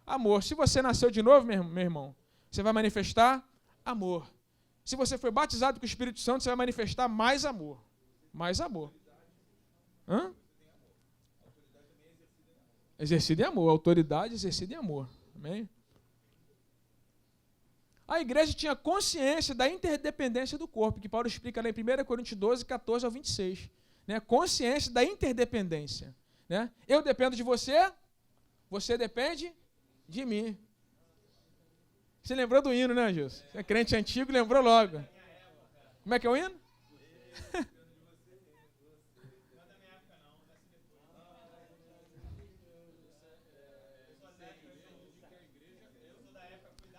amor. Se você nasceu de novo, meu irmão, você vai manifestar amor. Se você foi batizado com o Espírito Santo, você vai manifestar mais amor. Mais amor. Hã? Exercido em amor. Autoridade exercida em amor. Amém? A igreja tinha consciência da interdependência do corpo, que Paulo explica lá em 1 Coríntios 12, 14 ao 26. Né? Consciência da interdependência. Né? Eu dependo de você, você depende de mim. Você lembrou do hino, né, Gilson? Você é crente antigo, lembrou logo. Como é que é o hino?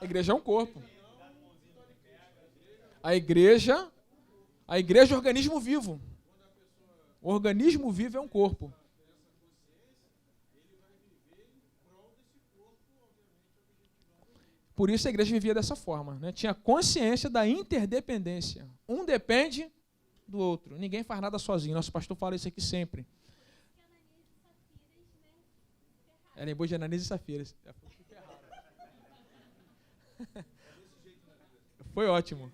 A igreja é um corpo. A igreja é um organismo vivo. O organismo vivo é um corpo. Por isso a igreja vivia dessa forma, né? Tinha consciência da interdependência. Um depende do outro. Ninguém faz nada sozinho. Nosso pastor fala isso aqui sempre. É, lembrou de Ananias e Safira. Foi ótimo.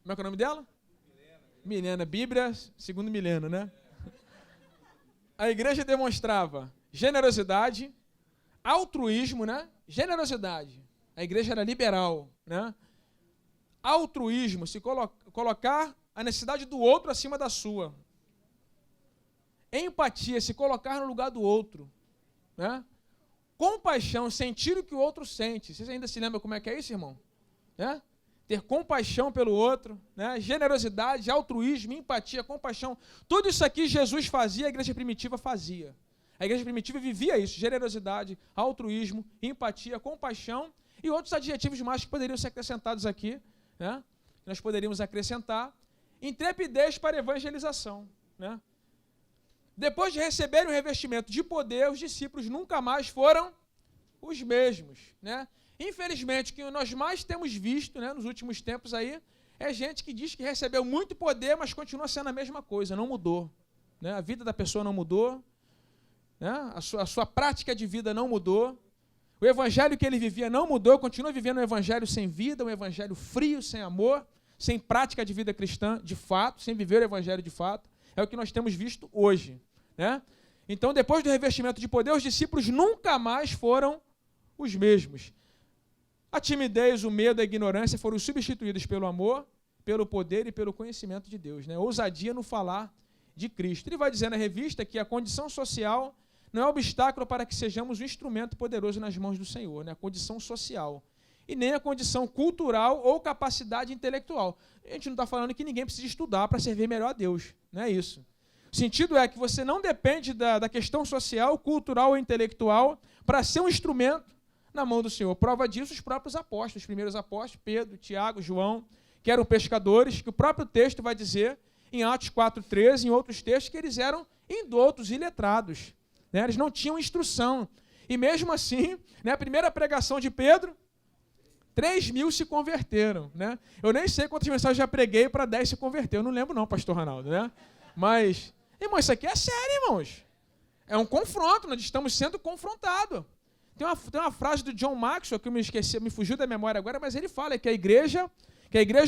Como é que é o nome dela? Milena. Bíblia, segundo Milena, né? A igreja demonstrava generosidade, altruísmo, né? Generosidade. A igreja era liberal, né? Altruísmo, se colocar a necessidade do outro acima da sua. Empatia, se colocar no lugar do outro, né? Compaixão, sentir o que o outro sente. Vocês ainda se lembram como é que é isso, irmão? Né? Ter compaixão pelo outro, né? Generosidade, altruísmo, empatia, compaixão. Tudo isso aqui Jesus fazia, a igreja primitiva fazia. A igreja primitiva vivia isso, generosidade, altruísmo, empatia, compaixão e outros adjetivos mais que poderiam ser acrescentados aqui, né? Nós poderíamos acrescentar intrepidez para evangelização, né? Depois de receberem o revestimento de poder, os discípulos nunca mais foram os mesmos, né? Infelizmente, o que nós mais temos visto, né, nos últimos tempos aí, é gente que diz que recebeu muito poder, mas continua sendo a mesma coisa, não mudou, né? A vida da pessoa não mudou, né? A sua prática de vida não mudou, o evangelho que ele vivia não mudou, continua vivendo um evangelho sem vida, um evangelho frio, sem amor, sem prática de vida cristã de fato, sem viver o evangelho de fato. É o que nós temos visto hoje, né? Então, depois do revestimento de poder, os discípulos nunca mais foram os mesmos. A timidez, o medo, a ignorância foram substituídos pelo amor, pelo poder e pelo conhecimento de Deus, né? Ousadia no falar de Cristo. Ele vai dizer na revista que a condição social não é obstáculo para que sejamos um instrumento poderoso nas mãos do Senhor, né? A condição social. e nem a condição cultural ou capacidade intelectual. A gente não está falando que ninguém precisa estudar para servir melhor a Deus. Não é isso. O sentido é que você não depende da questão social, cultural ou intelectual para ser um instrumento na mão do Senhor. Prova disso os próprios apóstolos, os primeiros apóstolos, Pedro, Tiago, João, que eram pescadores, que o próprio texto vai dizer, em Atos 4,13, em outros textos, que eles eram indoutos, iletrados. Né? Eles não tinham instrução. E mesmo assim, né, a primeira pregação de Pedro, 3.000 se converteram. Né? Eu nem sei quantas mensagens já preguei para 10 se converter. Eu não lembro não, pastor Ronaldo. Né? Mas, irmão, isso aqui é sério, irmãos. É um confronto, nós estamos sendo confrontados. Tem uma frase do John Maxwell, que eu me fugiu da memória agora, mas ele fala que a igreja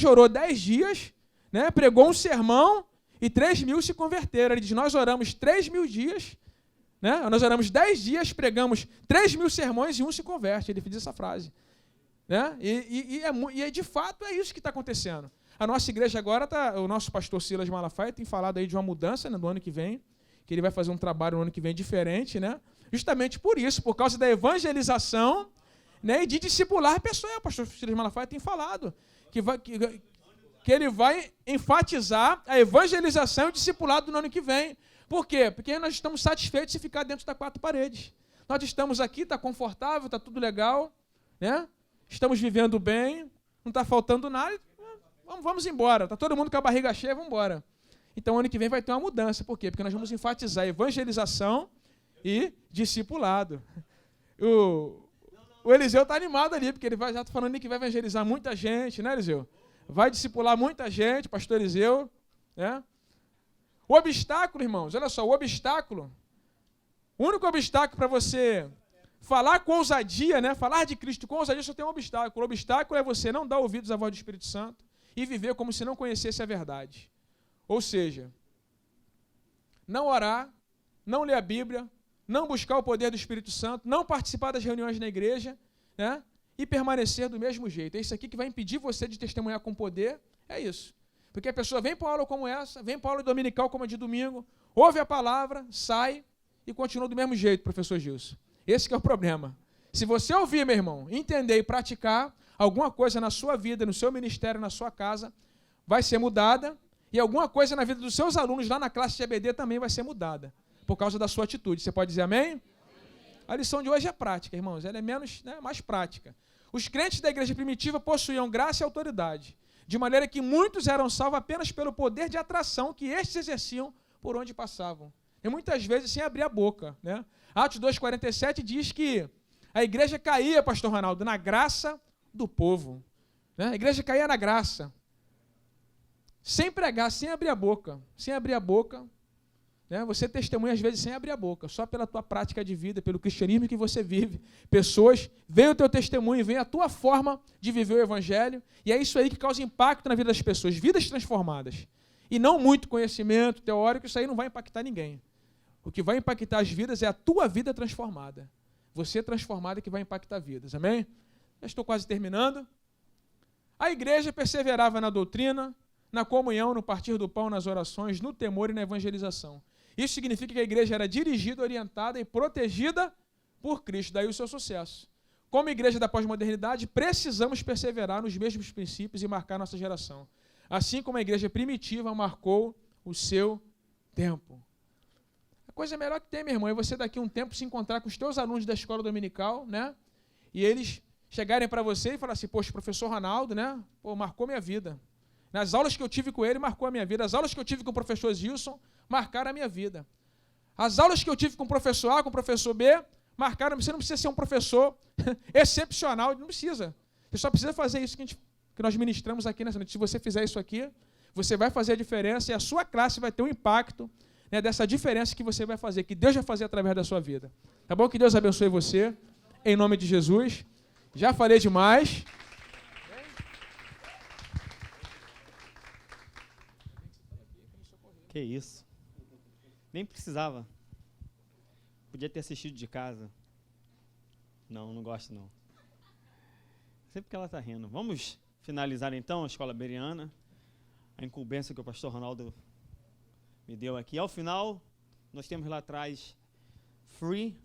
orou 10 dias, né, pregou um sermão e 3.000 se converteram. Ele diz, nós oramos 3.000 dias, né, nós oramos 10 dias, pregamos 3.000 sermões e um se converte. Ele fez essa frase. Né? E de fato é isso que está acontecendo. A nossa igreja agora, o nosso pastor Silas Malafaia tem falado aí de uma mudança, né, no ano que vem, que ele vai fazer um trabalho no ano que vem diferente, né? Justamente por isso, por causa da evangelização, né, e de discipular pessoas. O pastor Silas Malafaia tem falado que ele vai enfatizar a evangelização e o discipulado no ano que vem. Por quê? Porque nós estamos satisfeitos de ficar dentro das 4 paredes. Nós estamos aqui, está confortável, está tudo legal, né? Estamos vivendo bem, não está faltando nada, vamos embora. Está todo mundo com a barriga cheia, vamos embora. Então, ano que vem vai ter uma mudança. Por quê? Porque nós vamos enfatizar evangelização e discipulado. O Eliseu está animado ali, porque ele já está falando que vai evangelizar muita gente, né, Eliseu? Vai discipular muita gente, pastor Eliseu. Né? O obstáculo, irmãos, olha só, o único obstáculo para você falar com ousadia, né, falar de Cristo com ousadia, só tem um obstáculo. O obstáculo é você não dar ouvidos à voz do Espírito Santo e viver como se não conhecesse a verdade. Ou seja, não orar, não ler a Bíblia, não buscar o poder do Espírito Santo, não participar das reuniões na igreja, né, e permanecer do mesmo jeito. É isso aqui que vai impedir você de testemunhar com poder, é isso. Porque a pessoa vem para uma aula como essa, vem para uma aula dominical como a de domingo, ouve a palavra, sai e continua do mesmo jeito, professor Gilson. Esse que é o problema. Se você ouvir, meu irmão, entender e praticar, alguma coisa na sua vida, no seu ministério, na sua casa, vai ser mudada, e alguma coisa na vida dos seus alunos lá na classe de EBD também vai ser mudada, por causa da sua atitude. Você pode dizer amém? Amém. A lição de hoje é prática, irmãos. Ela é menos, né, mais prática. Os crentes da igreja primitiva possuíam graça e autoridade, de maneira que muitos eram salvos apenas pelo poder de atração que estes exerciam por onde passavam. E muitas vezes sem abrir a boca. Né? Atos 2,47 diz que a igreja caía, pastor Ronaldo, na graça do povo. Né? A igreja caía na graça. Sem pregar, sem abrir a boca. Sem abrir a boca. Né? Você testemunha às vezes sem abrir a boca, só pela tua prática de vida, pelo cristianismo que você vive. Pessoas veem o teu testemunho, veem a tua forma de viver o evangelho, e é isso aí que causa impacto na vida das pessoas, vidas transformadas. E não muito conhecimento teórico, isso aí não vai impactar ninguém. O que vai impactar as vidas é a tua vida transformada. Você transformada que vai impactar vidas. Amém? Já estou quase terminando. A igreja perseverava na doutrina, na comunhão, no partir do pão, nas orações, no temor e na evangelização. Isso significa que a igreja era dirigida, orientada e protegida por Cristo. Daí o seu sucesso. Como igreja da pós-modernidade, precisamos perseverar nos mesmos princípios e marcar nossa geração. Assim como a igreja primitiva marcou o seu tempo. A coisa melhor que tem, meu irmão, é você daqui a um tempo se encontrar com os teus alunos da escola dominical, né? E eles chegarem para você e falar assim, poxa, professor Ronaldo, né? Pô, marcou minha vida. Nas aulas que eu tive com ele, marcou a minha vida. As aulas que eu tive com o professor Gilson, marcaram a minha vida. As aulas que eu tive com o professor A, com o professor B, marcaram. Você não precisa ser um professor excepcional, não precisa. Você só precisa fazer isso que nós ministramos aqui nessa noite. Se você fizer isso aqui, você vai fazer a diferença e a sua classe vai ter um impacto, né, dessa diferença que você vai fazer, que Deus vai fazer através da sua vida. Tá bom? Que Deus abençoe você, em nome de Jesus. Já falei demais. Que isso. Nem precisava. Podia ter assistido de casa. Não gosto não. Sempre que ela está rindo. Vamos finalizar então a escola bereana. A incumbência que o pastor Ronaldo me deu aqui. Ao final, nós temos lá atrás Free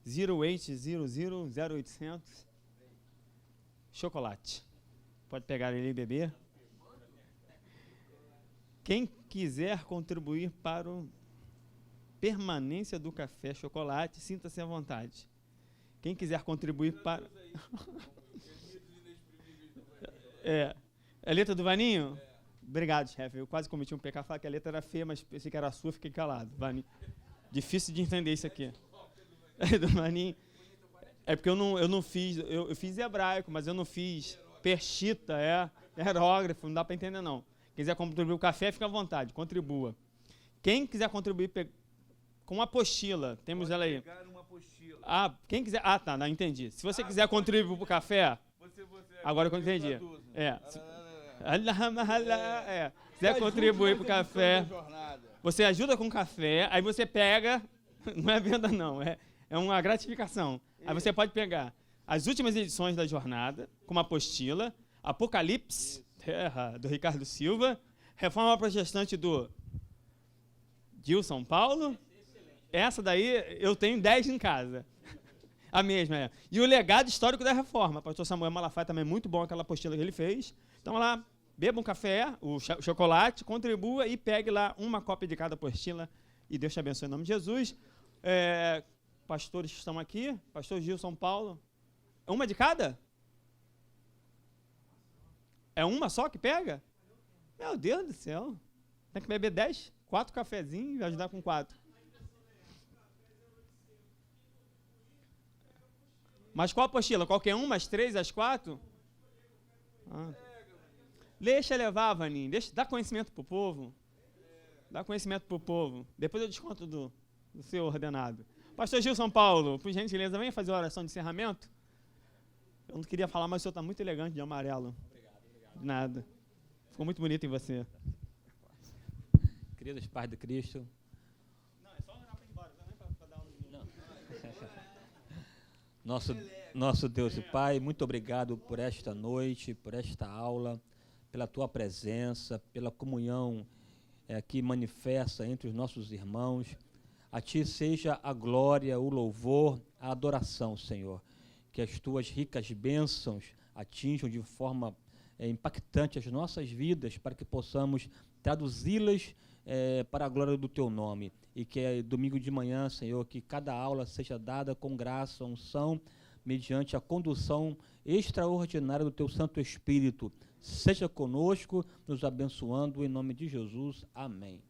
0800 0800. chocolate. Pode pegar ele e beber. Quem quiser contribuir para a permanência do café chocolate, sinta-se à vontade. Quem quiser contribuir para... É a letra do Vaninho? Obrigado, chefe. Eu quase cometi um pecado, falar que a letra era feia, mas pensei que era sua, fiquei calado. Vaninho. Difícil de entender isso aqui. Do Vaninho. É porque eu não fiz, eu fiz hebraico, mas eu não fiz perchita, aerógrafo, não dá para entender não. Quem quiser contribuir o café, fica à vontade, contribua. Quem quiser contribuir com apostila, temos ela aí. Quem quiser, tá, não entendi. Se você quiser contribuir para o café, agora que eu entendi. Quiser contribuir para o café, você ajuda com café, aí você pega, não é venda não, é uma gratificação. Aí você pode pegar as últimas edições da jornada, como apostila, Apocalipse, do Ricardo Silva, Reforma Protestante do Gilson Paulo. Essa daí eu tenho 10 em casa. A mesma, E o legado histórico da Reforma. Pastor Samuel Malafaia também é muito bom aquela apostila que ele fez. Então lá, beba um café, o chocolate, contribua e pegue lá uma cópia de cada apostila. E Deus te abençoe em nome de Jesus. Pastores que estão aqui, pastor Gilson Paulo. É uma de cada? É uma só que pega? Meu Deus do céu. Tem que beber 10, 4 cafezinhos e ajudar com 4. Mas qual apostila? Qualquer uma, as 3, as 4? Deixa levar, Vaninho. Dá conhecimento para o povo. Dá conhecimento para o povo. Depois eu desconto do seu ordenado. Pastor Gilson Paulo, por gentileza, venha fazer a oração de encerramento. Eu não queria falar, mas o senhor está muito elegante de amarelo. Obrigado. Nada. Ficou muito bonito em você. Queridos pais de Cristo. Não, é só orar para ir embora, não é para dar Nosso Deus e Pai, muito obrigado por esta noite, por esta aula, pela tua presença, pela comunhão que manifesta entre os nossos irmãos. A Ti seja a glória, o louvor, a adoração, Senhor. Que as Tuas ricas bênçãos atinjam de forma impactante as nossas vidas, para que possamos traduzi-las para a glória do Teu nome. E que domingo de manhã, Senhor, que cada aula seja dada com graça, unção, mediante a condução extraordinária do Teu Santo Espírito. Seja conosco, nos abençoando, em nome de Jesus. Amém.